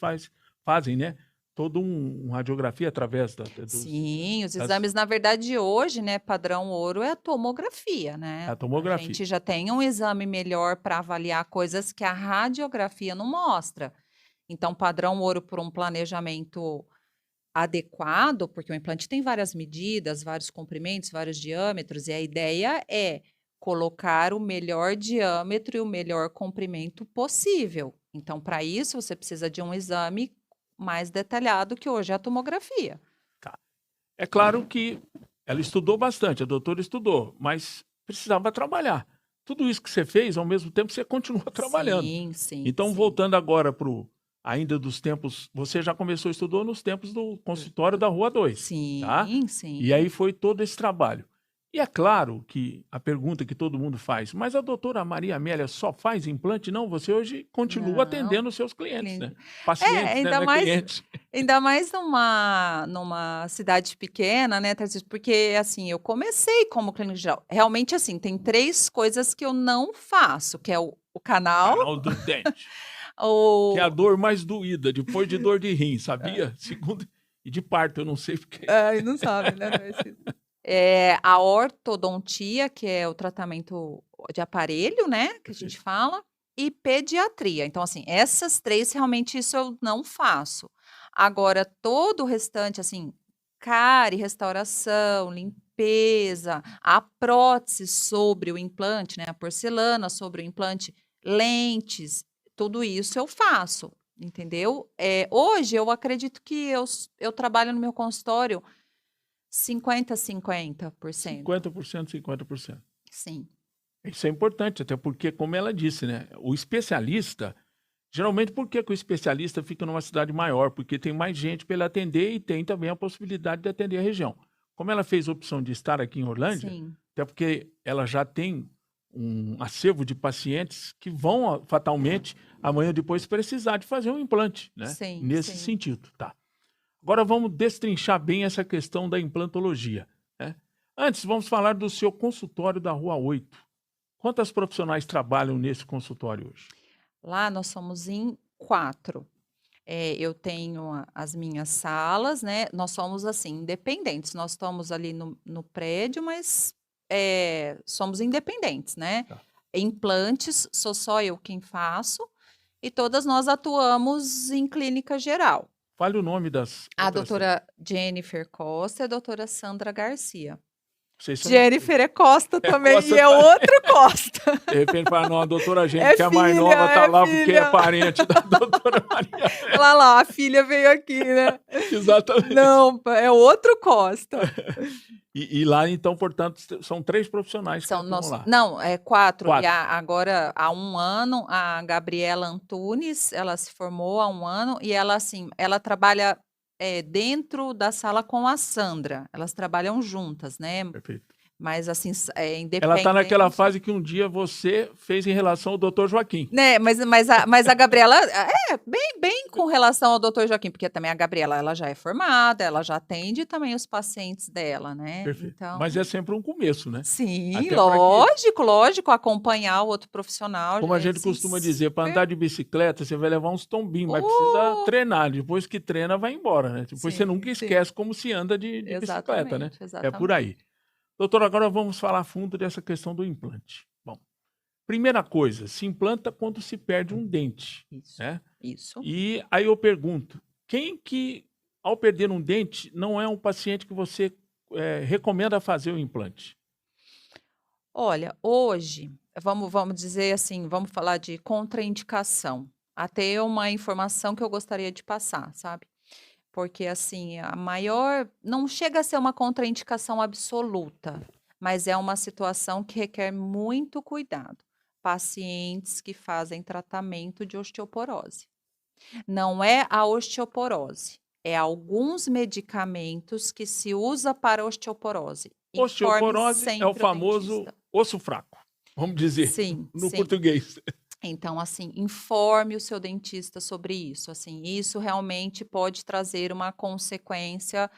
fazem, né, toda uma radiografia através Sim, os das exames, na verdade, hoje, né, padrão ouro é a tomografia, né. da A tomografia. gente já tem um exame melhor para avaliar coisas que a radiografia não mostra. Então, padrão ouro por um planejamento adequado, porque o implante tem várias medidas, vários comprimentos, vários diâmetros, e a ideia é colocar o melhor diâmetro e o melhor comprimento possível. Então, para isso, você precisa de um exame mais detalhado, que hoje é a tomografia. Tá. É claro que ela estudou bastante, a doutora estudou, mas precisava trabalhar. Tudo isso que você fez, ao mesmo tempo, você continua trabalhando. Sim, sim, Então, sim. voltando agora para ainda dos tempos, você já começou, estudou nos tempos do consultório da Rua 2, tá? Sim, E aí sim. foi todo esse trabalho. E é claro que a pergunta que todo mundo faz, mas a doutora Maria Amélia só faz implante? Não, você hoje continua Não, atendendo os seus clientes, clin né? Pacientes, né? Não é cliente. ainda mais numa cidade pequena, né, Tarcísio, porque, assim, eu comecei como clínica geral. Realmente, assim, tem 3 coisas que eu não faço, que é o canal, Canal do dente, que é a o dor mais doída, depois de dor de rim, sabia? Segundo, e de parto, eu não sei porque. ai, não sabe, né, a ortodontia, que é o tratamento de aparelho, né, que a gente Perfeito. fala, e pediatria. Então, assim, essas 3 realmente isso eu não faço. Agora todo o restante, assim, cárie, restauração, limpeza, a prótese sobre o implante, né, a porcelana sobre o implante, lentes, tudo isso eu faço, entendeu. Hoje eu acredito que eu trabalho no meu consultório 50-50%. 50%, 50%. Sim. Isso é importante, até porque, como ela disse, né? O especialista, Geralmente, por que que o especialista fica numa cidade maior? Porque tem mais gente para ele atender e tem também a possibilidade de atender a região. Como ela fez a opção de estar aqui em Orlândia, Sim, até porque ela já tem um acervo de pacientes que vão fatalmente amanhã ou depois precisar de fazer um implante, né? sim, Nesse sim. sentido, tá? Agora vamos destrinchar bem essa questão da implantologia, né? Antes, vamos falar do seu consultório da Rua 8. Quantas profissionais trabalham nesse consultório hoje? Lá nós somos em 4. Eu tenho as minhas salas, né, nós somos, assim, independentes, nós estamos ali no prédio, mas, somos independentes, né. Tá. Implantes, sou só eu quem faço, e todas nós atuamos em clínica geral. Fale o nome das A outras. doutora Jennifer Costa e a doutora Sandra Garcia. Vocês são Jennifer é Costa também, Costa e é também. outro Costa. De repente fala, não, a doutora gente, É que é a mais filha, nova, tá é lá porque é filha. parente da doutora Maria. Olha lá, a filha veio aqui, né. Exatamente. Não, é outro Costa. E lá, então, portanto, são 3 profissionais que São atuam nós lá. não, é 4. E 4. agora, há 1 ano, a Gabriela Antunes, ela se formou há 1 ano e ela, assim, ela trabalha, dentro da sala com a Sandra. Elas trabalham juntas, né, Perfeito. mas assim, Ela está naquela independente. fase que um dia você fez em relação ao doutor Joaquim. Né, mas a Gabriela bem com relação ao doutor Joaquim, porque também a Gabriela, ela já é formada, ela já atende também os pacientes dela, né, Perfeito. então Mas é sempre um começo, né? sim, Até para que, lógico, acompanhar o outro profissional, como a gente sim, costuma dizer, para andar de bicicleta, você vai levar uns tombinhos, mas precisa Oh! treinar. Depois que treina, vai embora, né? Depois você Sim, nunca sim. esquece como se anda de bicicleta, né? Exatamente, É por aí. exatamente. Doutor, agora vamos falar a fundo dessa questão do implante. Bom, primeira coisa, se implanta quando se perde um dente, Isso, né? isso. E aí eu pergunto, quem que, ao perder um dente, não é um paciente que você recomenda fazer o implante? Olha, hoje, vamos dizer assim, vamos falar de contraindicação. Até uma informação que eu gostaria de passar, sabe? Porque, assim, a maior não chega a ser uma contraindicação absoluta, mas é uma situação que requer muito cuidado. Pacientes que fazem tratamento de osteoporose. Não é a osteoporose, é alguns medicamentos que se usa para osteoporose. Informe Osteoporose é o sempre o famoso dentista. osso fraco, vamos dizer, Sim, no sim. português. Então, assim, informe o seu dentista sobre isso, assim, isso realmente pode trazer uma consequência,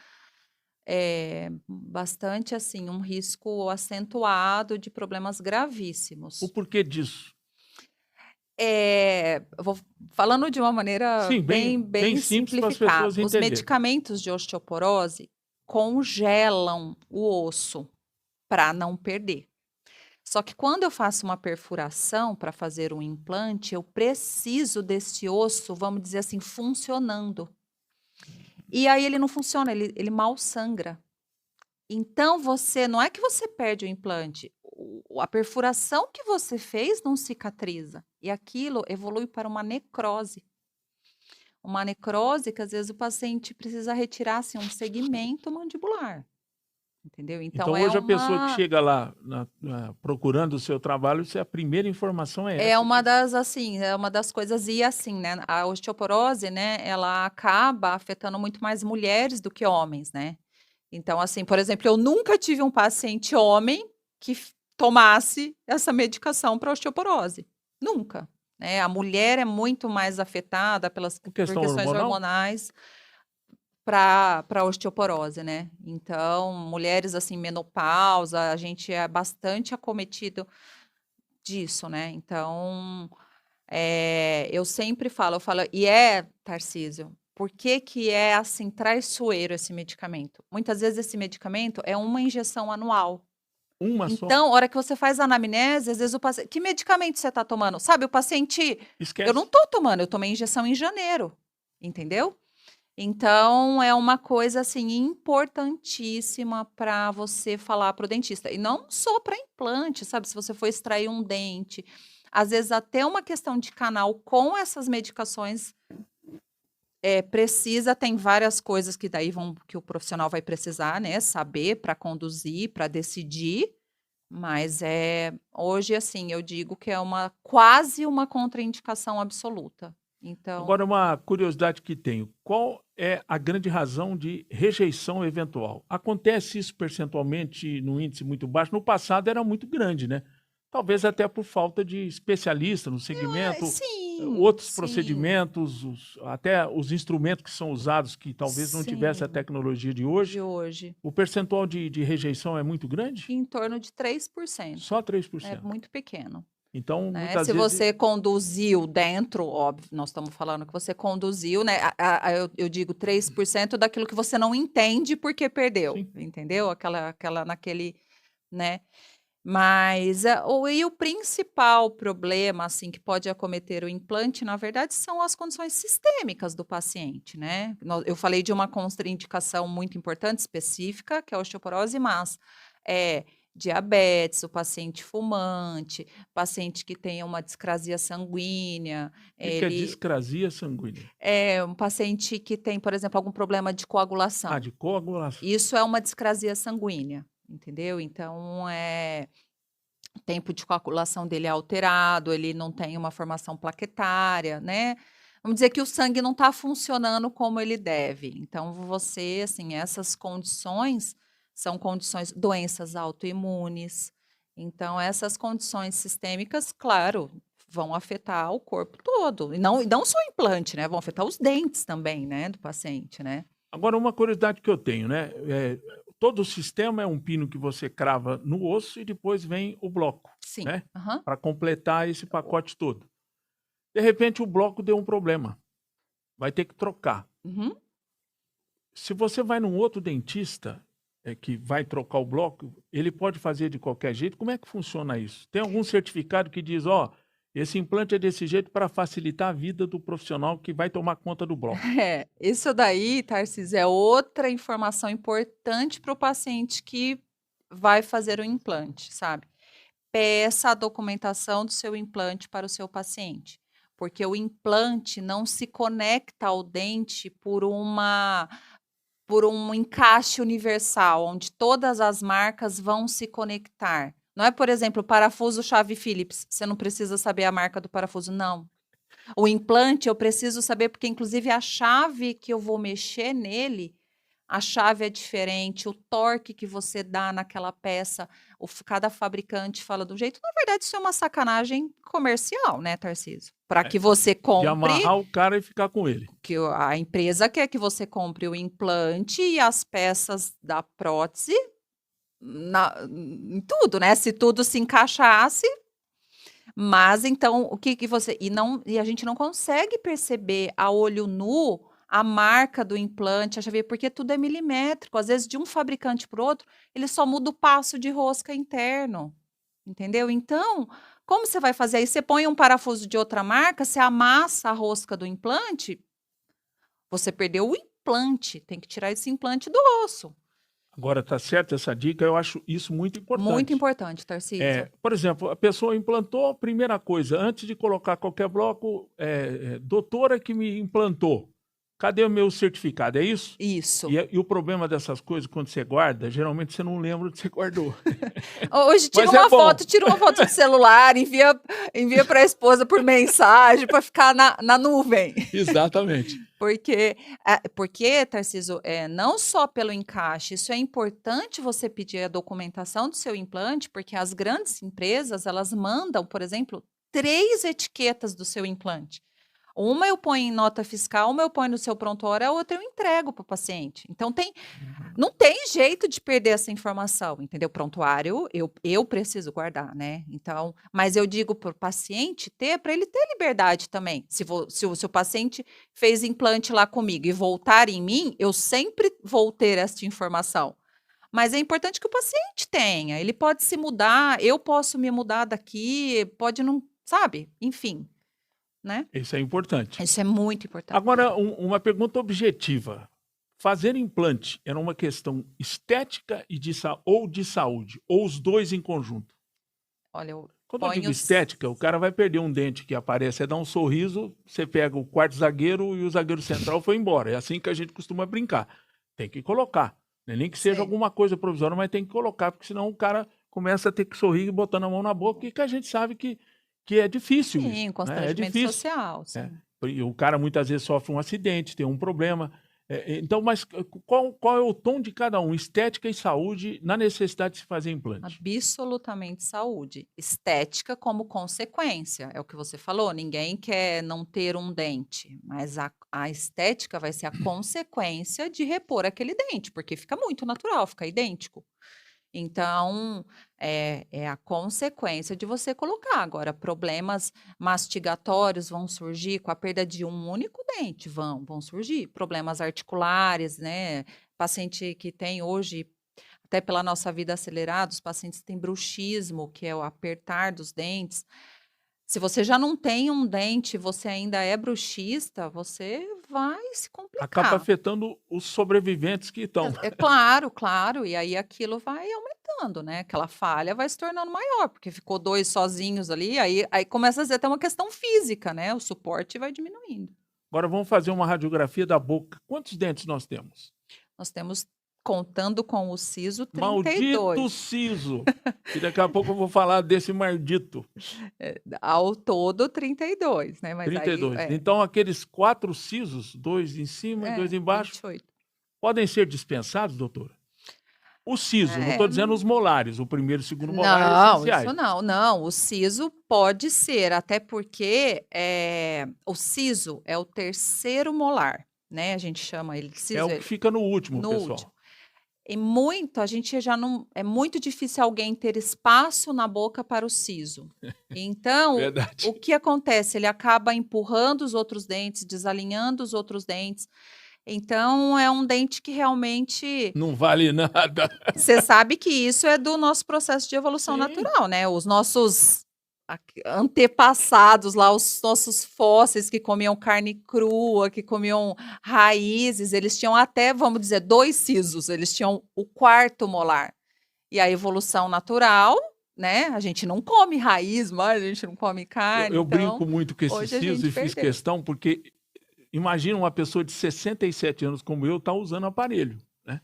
bastante, assim, um risco acentuado de problemas O gravíssimos. porquê disso? Eu vou falando de uma maneira Sim, bem bem simples para as simplificada, pessoas os entenderem. medicamentos de osteoporose congelam o osso para não perder. Só que quando eu faço uma perfuração para fazer um implante, eu preciso desse osso, vamos dizer assim, funcionando. E aí ele não funciona, ele mal sangra. Então você não é que você perde o implante, a perfuração que você fez não cicatriza, e aquilo evolui para uma necrose. Uma necrose que às vezes o paciente precisa retirar, assim, um segmento mandibular, entendeu. Então Então, hoje a pessoa que chega lá procurando o seu trabalho, se a primeira informação é é essa. uma das, assim, é uma das coisas e assim, né, a osteoporose, né, ela acaba afetando muito mais mulheres do que homens, né. Então, assim, por exemplo, eu nunca tive um paciente homem que tomasse essa medicação para osteoporose, nunca, né. A mulher é muito mais afetada Por por questão questões hormonal? hormonais para osteoporose, né. Então, mulheres, assim, menopausa, a gente é bastante acometido disso, né. Então, eu sempre falo, eu falo: Tarcísio, por que que é, assim, traiçoeiro esse medicamento? Muitas vezes esse medicamento é uma injeção anual. Uma só? Então, a hora que você faz a anamnese, às vezes o paciente: "Que medicamento você está tomando?", sabe, o paciente: "Eu não Esquece. estou tomando, eu tomei injeção em janeiro", entendeu? Então é uma coisa, assim, importantíssima para você falar para o dentista. E não só para implante, sabe, se você for extrair um dente, às vezes até uma questão de canal com essas medicações, precisa tem várias coisas que daí que o profissional vai precisar, né, saber para conduzir, para decidir, mas, hoje, assim, eu digo que é quase uma contraindicação absoluta. Então, Agora, uma curiosidade que tenho: qual é a grande razão de rejeição eventual? Acontece isso percentualmente num índice muito baixo? No passado era muito grande, né? Talvez até por falta de especialista no segmento, sim, outros sim, procedimentos, até os instrumentos que são usados, que talvez não tivesse a sim, tecnologia de hoje. de hoje, O percentual de rejeição é muito grande? em torno de 3%. Só três por É cento. muito pequeno. Então, Né? muitas Se vezes. você conduziu dentro, óbvio, nós estamos falando que você conduziu, né? Eu digo 3% daquilo que você não entende porque perdeu, Sim. entendeu? Aquela naquele, né? Mas e o principal problema assim que pode acometer o implante, na verdade, são as condições sistêmicas do paciente, né? Eu falei de uma contraindicação muito importante, específica, que é a osteoporose, mas é diabetes, o paciente fumante, paciente que tenha uma discrasia sanguínea, O que é ele discrasia sanguínea? é um paciente que tem, por exemplo, algum problema de Ah, coagulação. de coagulação. Isso é uma discrasia sanguínea, entendeu? Então, o tempo de coagulação dele é alterado, ele não tem uma formação plaquetária, né. Vamos dizer que o sangue não está funcionando como ele deve. Então você, assim, essas condições são condições doenças autoimunes. Então essas condições sistêmicas, claro, vão afetar o corpo todo, e não só o implante, né, vão afetar os dentes também, né, do paciente, né. Agora, uma curiosidade que eu tenho, né? Todo o sistema é um pino que você crava no osso e depois vem o bloco, Sim, né? aham. Para completar esse pacote todo. De repente, o bloco deu um problema, vai ter que trocar. Uhum. Se você vai num outro dentista que vai trocar o bloco, ele pode fazer de qualquer jeito. Como é que funciona isso? Tem algum certificado que diz, ó, esse implante é desse jeito para facilitar a vida do profissional que vai tomar conta do bloco? É, isso daí, Tarcísio, é outra informação importante para o paciente que vai fazer o implante, sabe. Peça a documentação do seu implante para o seu paciente, porque o implante não se conecta ao dente por um encaixe universal, onde todas as marcas vão se conectar. Não é, por exemplo, o parafuso chave Phillips, você não precisa saber a marca do parafuso, não. O implante eu preciso saber, porque inclusive a chave que eu vou mexer nele, a chave é diferente, o torque que você dá naquela peça, cada fabricante fala do jeito. Na verdade, isso é uma sacanagem comercial, né, Tarcísio? Para É, que você de compre, amarrar o cara e ficar com ele. que a empresa quer que você compre o implante e as peças da prótese em tudo, né? Se tudo se encaixasse, mas então, o que que você e a gente não consegue perceber a olho nu a marca do implante, a chave, porque tudo é milimétrico, às vezes de um fabricante para o outro, ele só muda o passo de rosca interno, entendeu? Então, como você vai fazer? Aí você põe um parafuso de outra marca, você amassa a rosca do implante, você perdeu o implante, tem que tirar esse implante do osso. Agora, tá certo essa dica, eu acho isso muito Muito importante. importante, Tarcísio. Por exemplo, a pessoa implantou, primeira coisa, antes de colocar qualquer bloco, doutora que me implantou, cadê o meu certificado? É isso? Isso. E o problema dessas coisas, quando você guarda, geralmente você não lembra onde você guardou. Hoje Mas é bom. tira uma foto do celular, envia para a esposa por mensagem para ficar na nuvem. Exatamente. Porque, Tarcísio, não só pelo encaixe, isso é importante você pedir a documentação do seu implante, porque as grandes empresas, elas mandam, por exemplo, 3 etiquetas do seu implante. Uma eu ponho em nota fiscal, uma eu ponho no seu prontuário, a outra eu entrego para o paciente. Então não tem jeito de perder essa informação, entendeu? Prontuário, eu preciso guardar, né? Então, mas eu digo para o paciente ter, para ele ter liberdade também. Se o paciente fez implante lá comigo e voltar em mim, eu sempre vou ter esta informação. Mas é importante que o paciente tenha. Ele pode se mudar, eu posso me mudar daqui, pode não, sabe? Enfim, né? Isso é importante. Isso é muito importante. Agora, uma pergunta objetiva. Fazer implante era uma questão estética ou de saúde, ou os dois em conjunto? Olha, eu Quando eu digo ponho estética, o cara vai perder um dente que aparece, você dá um sorriso, você pega o quarto zagueiro e o zagueiro central foi embora. É assim que a gente costuma brincar. Tem que colocar. Né? Nem que seja Sim. alguma coisa provisória, mas tem que colocar, porque senão o cara começa a ter que sorrir botando a mão na boca, e que a gente sabe que é difícil Sim, isso. Né? É constrangimento difícil. social, É. sim. O cara muitas vezes sofre um acidente, tem um problema. Então, mas qual é o tom de cada um? Estética e saúde na necessidade de se fazer implante. Absolutamente saúde. Estética como consequência, é o que você falou, ninguém quer não ter um dente, mas a estética vai ser a consequência de repor aquele dente, porque fica muito natural, fica idêntico. Então, é a consequência de você colocar. Agora, problemas mastigatórios vão surgir com a perda de um único dente, vão surgir. Problemas articulares, né? Paciente que tem hoje, até pela nossa vida acelerada, os pacientes têm bruxismo, que é o apertar dos dentes. Se você já não tem um dente, você ainda é bruxista, você vai se Acaba complicar. afetando os sobreviventes que estão. É claro, claro, e aí aquilo vai aumentando, né, aquela falha vai se tornando maior, porque ficou 2 sozinhos ali, aí começa a ser até uma questão física, né, o suporte vai diminuindo. Agora vamos fazer uma radiografia da boca. Quantos dentes nós temos? Nós temos, contando com o siso, Maldito 32. siso! E daqui a pouco eu vou falar desse maldito. Ao todo 32, né, mas aí 32. Então aqueles 4 sisos, 2 em cima e 2 embaixo, 28. podem ser dispensados, doutora? O siso, não É, estou dizendo os molares, o primeiro e o segundo molar não, essenciais. isso não, o siso pode ser, até porque, o siso é o terceiro molar, né, a gente chama ele de É siso, o que fica no último, no pessoal. último. E muito a gente já não é muito difícil alguém ter espaço na boca para o siso. Então, Verdade. o que acontece? Ele acaba empurrando os outros dentes, desalinhando os outros dentes. Então, é um dente que realmente Não vale nada. você sabe que isso é do nosso processo de evolução Sim. natural, né? Os nossos antepassados lá, os nossos fósseis que comiam carne crua, que comiam raízes, eles tinham até, vamos dizer, 2 sisos, eles tinham o quarto molar. E a evolução natural, né? A gente não come raiz, mas a gente não come carne. Eu então, brinco muito com esse hoje a siso gente e fiz perdeu. questão, porque imagina uma pessoa de 67 anos como eu tá usando aparelho, né?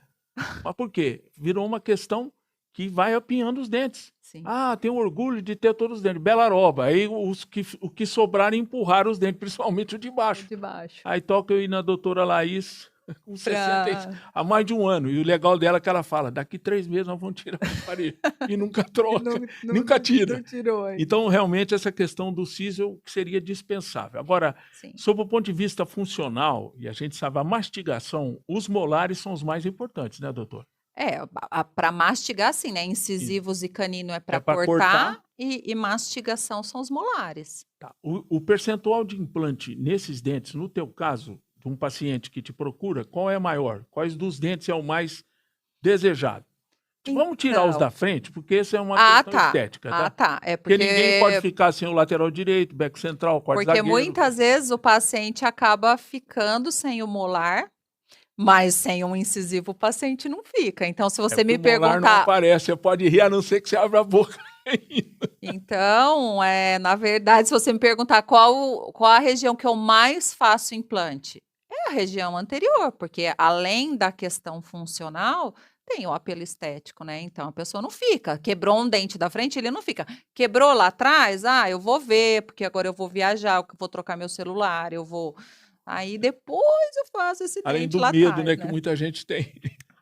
Mas por quê? Virou uma questão que vai apinhando os dentes. Sim. Ah, tenho orgulho de ter todos os dentes. Belaroba. Aí o que sobraram empurraram os dentes, principalmente o de baixo. De baixo. Aí toca eu ir na doutora Laís com 60, há mais de um ano. E o legal dela é que ela fala, daqui 3 meses nós vamos tirar o aparelho. E nunca troca, nunca tira. Não tirou ainda. Então, realmente, essa questão do siso seria dispensável. Agora, Sim. sob o ponto de vista funcional, e a gente sabe, a mastigação, os molares são os mais importantes, né, doutor? Para mastigar, sim, né? Incisivos e canino é para pra cortar, cortar. e mastigação são os molares. Tá. O percentual de implante nesses dentes, no teu caso, de um paciente que te procura, qual é maior? Quais dos dentes é o mais desejado? Vamos tirar os Então. da frente, porque essa é uma questão Tá. estética, tá? Tá. É Porque ninguém pode ficar sem o lateral direito, beco central, corte porque zagueiro. muitas vezes o paciente acaba ficando sem o molar, mas sem um incisivo o paciente não fica. Então, se você me porque o molar não perguntar, aparece, você pode rir, a não ser que você abra a boca ainda. então, na verdade, se você me perguntar qual a região que eu mais faço implante, é a região anterior, porque além da questão funcional, tem o apelo estético, né? Então a pessoa não fica. Quebrou um dente da frente, ele não fica. Quebrou lá atrás, eu vou ver, porque agora eu vou viajar, eu vou trocar meu celular, eu vou. Aí depois eu faço esse Além dente do lá medo, atrás, né, que muita gente tem.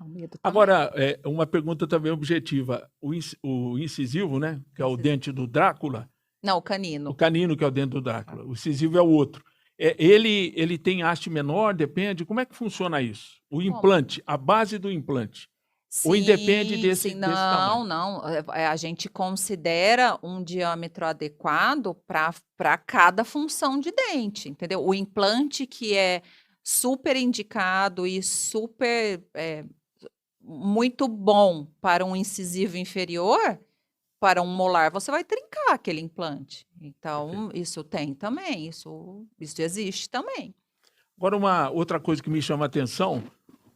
O medo também. Agora, uma pergunta também objetiva. O incisivo, né, que é o dente do Drácula. Não, o canino. O canino, que é o dente do Drácula. O incisivo é o outro. Ele tem haste menor, depende? Como é que funciona isso? O implante, a base do implante. Ou independe desse tamanho? Não. A gente considera um diâmetro adequado para cada função de dente, entendeu? O implante que é super indicado e super muito bom para um incisivo inferior, para um molar, você vai trincar aquele implante. Então, isso tem também, isso existe também. Agora, uma outra coisa que me chama a atenção,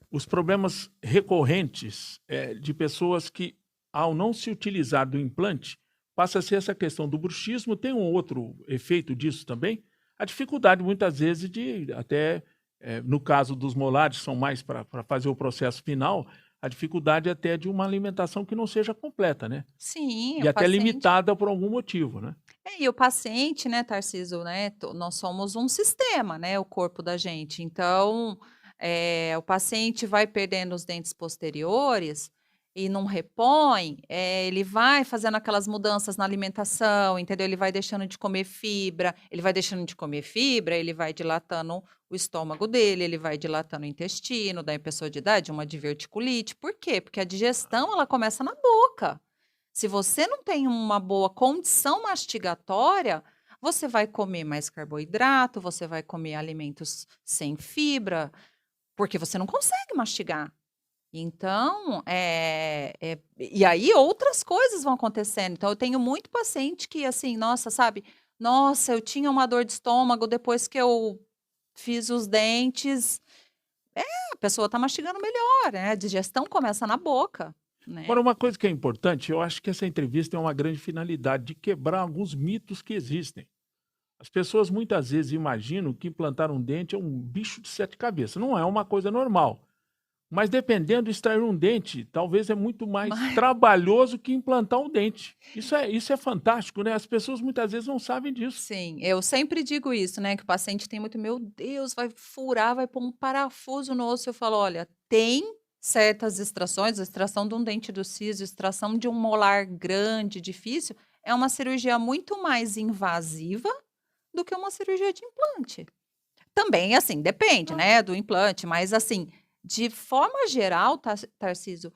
os problemas recorrentes de pessoas que, ao não se utilizar do implante, passa a ser essa questão do bruxismo. Tem um outro efeito disso também? A dificuldade, muitas vezes, no caso dos molares, são mais para fazer o processo final, a dificuldade até de uma alimentação que não seja completa, né? Sim, E até limitada por algum motivo, né? E o paciente, né, Tarcísio, né, nós somos um sistema, né, o corpo da gente. Então, o paciente vai perdendo os dentes posteriores e não repõe, ele vai fazendo aquelas mudanças na alimentação, entendeu? Ele vai deixando de comer fibra, ele vai deixando de comer fibra, ele vai dilatando o estômago dele, ele vai dilatando o intestino, daí a pessoa de idade, uma diverticulite. Por quê? Porque a digestão, ela começa na boca. Se você não tem uma boa condição mastigatória, você vai comer mais carboidrato, você vai comer alimentos sem fibra, porque você não consegue mastigar. Então, e aí outras coisas vão acontecendo. Então, eu tenho muito paciente que, assim, nossa, sabe? Nossa, eu tinha uma dor de estômago depois que eu fiz os dentes. A pessoa está mastigando melhor, né? A digestão começa na boca, né? Agora, uma coisa que é importante, eu acho que essa entrevista tem uma grande finalidade de quebrar alguns mitos que existem. As pessoas muitas vezes imaginam que implantar um dente é um bicho de 7 cabeças. Não é uma coisa normal. Mas dependendo de extrair um dente, talvez é muito mais Mas trabalhoso que implantar um dente. Isso é fantástico, né? As pessoas muitas vezes não sabem disso. sim, eu sempre digo isso, né, que o paciente tem muito: "Meu Deus, vai furar, vai pôr um parafuso no osso". Eu falo: "Olha, tem certas extrações, a extração de um dente do siso, extração de um molar grande, difícil, é uma cirurgia muito mais invasiva do que uma cirurgia de implante". Também, assim, depende, Ah, né, do implante, mas assim, de forma geral, Tarcísio,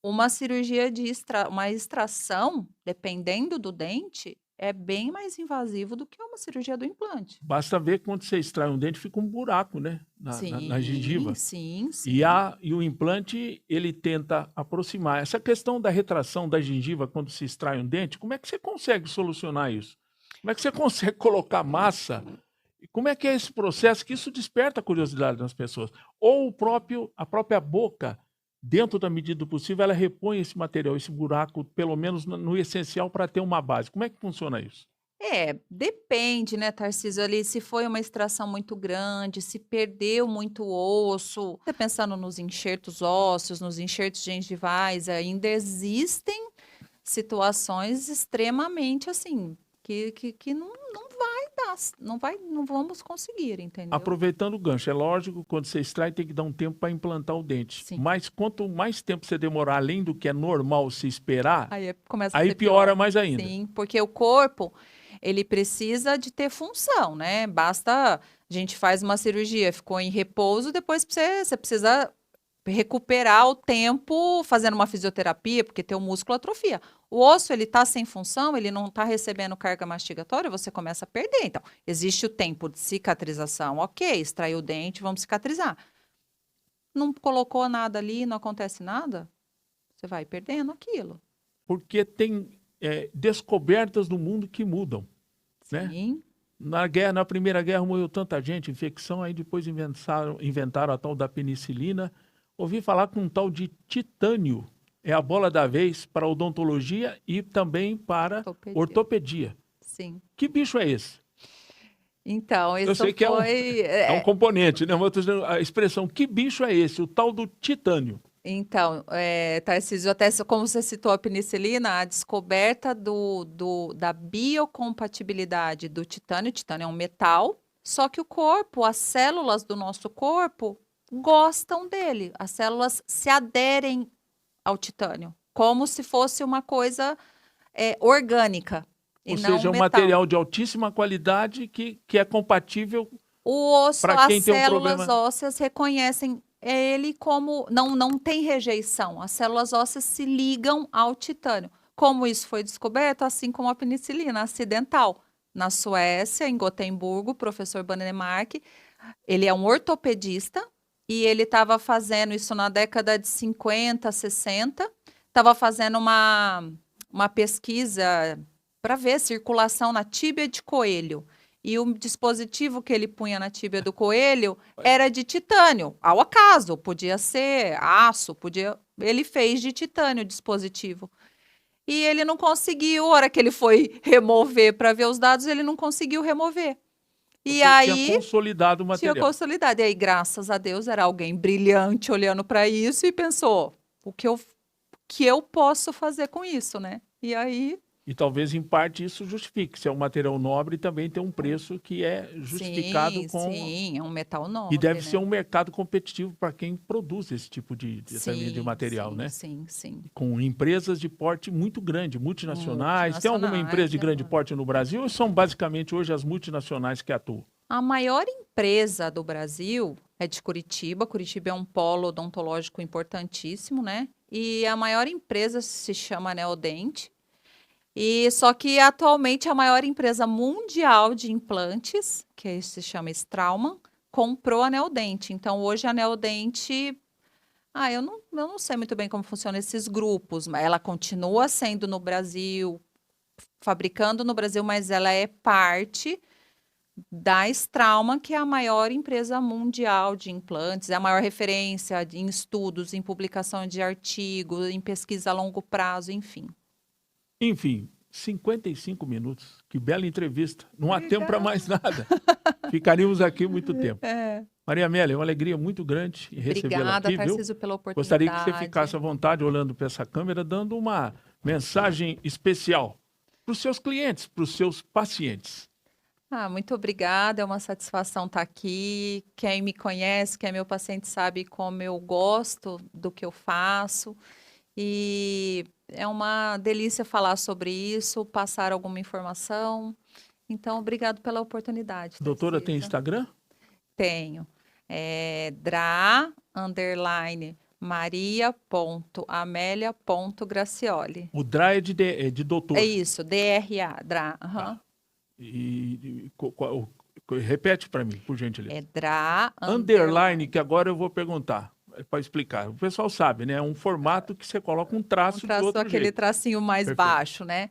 uma cirurgia de uma extração, dependendo do dente, é bem mais invasivo do que uma cirurgia do implante. basta ver que quando você extrai um dente, fica um buraco, né? Na Sim, gengiva. sim, E, sim. e o implante, ele tenta aproximar. Essa questão da retração da gengiva quando se extrai um dente, como é que você consegue solucionar isso? Como é que você consegue colocar massa? E como é que é esse processo? Que isso desperta a curiosidade das pessoas. Ou a própria boca, dentro da medida do possível, ela repõe esse material, esse buraco, pelo menos no essencial, para ter uma base. Como é que funciona isso? Depende, né, Tarcísio, ali, se foi uma extração muito grande, se perdeu muito osso. Você pensando nos enxertos ósseos, nos enxertos gengivais, ainda existem situações extremamente, assim, que não vai dar, não vamos conseguir, entendeu? Aproveitando o gancho, é lógico, quando você extrai, tem que dar um tempo para implantar o dente. Sim. Mas quanto mais tempo você demorar, além do que é normal se esperar, Aí começa a aí ser piora pior. mais ainda. Sim, porque o corpo, ele precisa de ter função, né? Basta, a gente faz uma cirurgia, ficou em repouso, depois você precisa recuperar o tempo fazendo uma fisioterapia, porque teu músculo atrofia. O osso, ele tá sem função, ele não tá recebendo carga mastigatória, você começa a perder. Então, existe o tempo de cicatrização, ok, extraiu o dente, vamos cicatrizar. Não colocou nada ali, não acontece nada, você vai perdendo aquilo. Porque tem descobertas no mundo que mudam, né? Sim. Na Primeira Guerra morreu tanta gente, infecção, aí depois inventaram a tal da penicilina. Ouvi falar com um tal de titânio. É a bola da vez para odontologia e também para Ortopedia. ortopedia. Sim. Que bicho é esse? Então, Eu isso sei que foi. é um componente, né? Mas eu tô dizendo a expressão, que bicho é esse? O tal do titânio. Então, Tarcísio, até como você citou a penicilina, a descoberta da biocompatibilidade do titânio. O titânio é um metal, só que o corpo, as células do nosso corpo gostam dele. As células se aderem ao titânio, como se fosse uma coisa orgânica e Ou não seja, é um metal. material de altíssima qualidade que é compatível O osso, para as quem tem um células problema. ósseas reconhecem ele como não tem rejeição. As células ósseas se ligam ao titânio. Como isso foi descoberto? Assim como a penicilina acidental. Na Suécia, em Gotemburgo, o professor Bannemark, ele é um ortopedista e ele estava fazendo isso na década de 50, 60. Estava fazendo uma pesquisa para ver circulação na tíbia de coelho. E o dispositivo que ele punha na tíbia do coelho era de titânio, ao acaso, podia ser aço, podia. Ele fez de titânio o dispositivo. E ele não conseguiu, a hora que ele foi remover para ver os dados, ele não conseguiu remover. E Você tinha aí consolidado o tinha material. consolidado. E aí, graças a Deus, era alguém brilhante olhando para isso e pensou: o que eu posso fazer com isso, né? E aí E talvez, em parte, isso justifique. Se é um material nobre, também tem um preço que é justificado Sim, com... sim, é um metal E nobre, deve ser né? um mercado competitivo para quem produz esse tipo também de Sim, material, sim, né? sim, sim. Com empresas de porte muito grande, multinacionais. Tem alguma empresa Multinacionais, de grande porte no Brasil ou são basicamente hoje as multinacionais que atuam? A maior empresa do Brasil é de Curitiba. Curitiba é um polo odontológico importantíssimo, né? E a maior empresa se chama Neodent. E só que atualmente a maior empresa mundial de implantes, que se chama Straumann, comprou a Neodent. Então hoje a Neodent, eu não sei muito bem como funcionam esses grupos, mas ela continua sendo no Brasil, fabricando no Brasil, mas ela é parte da Straumann, que é a maior empresa mundial de implantes, é a maior referência em estudos, em publicação de artigos, em pesquisa a longo prazo, enfim. Enfim, 55 minutos. Que bela entrevista. Não há tempo para Obrigada. mais nada. Ficaríamos aqui muito tempo. É. Maria Amélia, é uma alegria muito grande recebê-la Obrigada, aqui, viu? Tarcísio, pela Gostaria que você oportunidade. ficasse à vontade olhando para essa câmera, dando uma mensagem especial para os seus clientes, para os seus pacientes. Muito obrigada, é uma satisfação estar aqui. Quem me conhece, quem é meu paciente, sabe como eu gosto do que eu faço. E é uma delícia falar sobre isso, passar alguma informação. Então, obrigado pela oportunidade, Doutora, tem Tarcísio. Instagram? Tenho. É Maria.Amélia.Gracioli. O DRA é de doutor. É isso, DRA, DRA. Tá. Repete para mim, por gentileza. É DRA, Underline, que agora eu vou perguntar, para explicar. O pessoal sabe, né? É um formato que você coloca um traço de outro aquele jeito. tracinho mais Perfeito. baixo, né?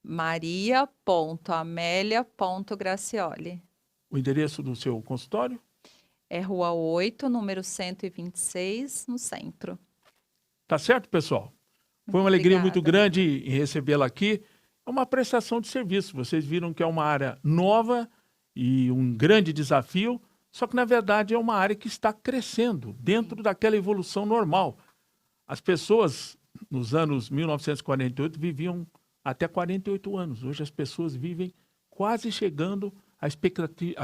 Maria.Amélia.Gracioli. O endereço do seu consultório? É Rua 8, número 126, no centro. Tá certo, pessoal? Foi uma Muito alegria muito obrigada. grande em recebê-la aqui. É uma prestação de serviço. Vocês viram que é uma área nova e um grande desafio, só que, na verdade, é uma área que está crescendo dentro daquela evolução normal. As pessoas, nos anos 1948, viviam até 48 anos. Hoje as pessoas vivem quase chegando à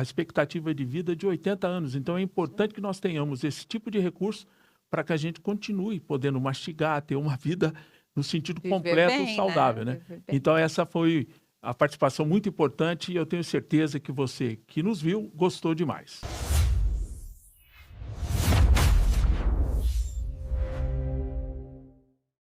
expectativa de vida de 80 anos. Então é importante que nós tenhamos esse tipo de recurso para que a gente continue podendo mastigar, ter uma vida no sentido Viver completo, bem, saudável, né? né? Viver bem. Então essa foi a participação muito importante e eu tenho certeza que você que nos viu gostou demais.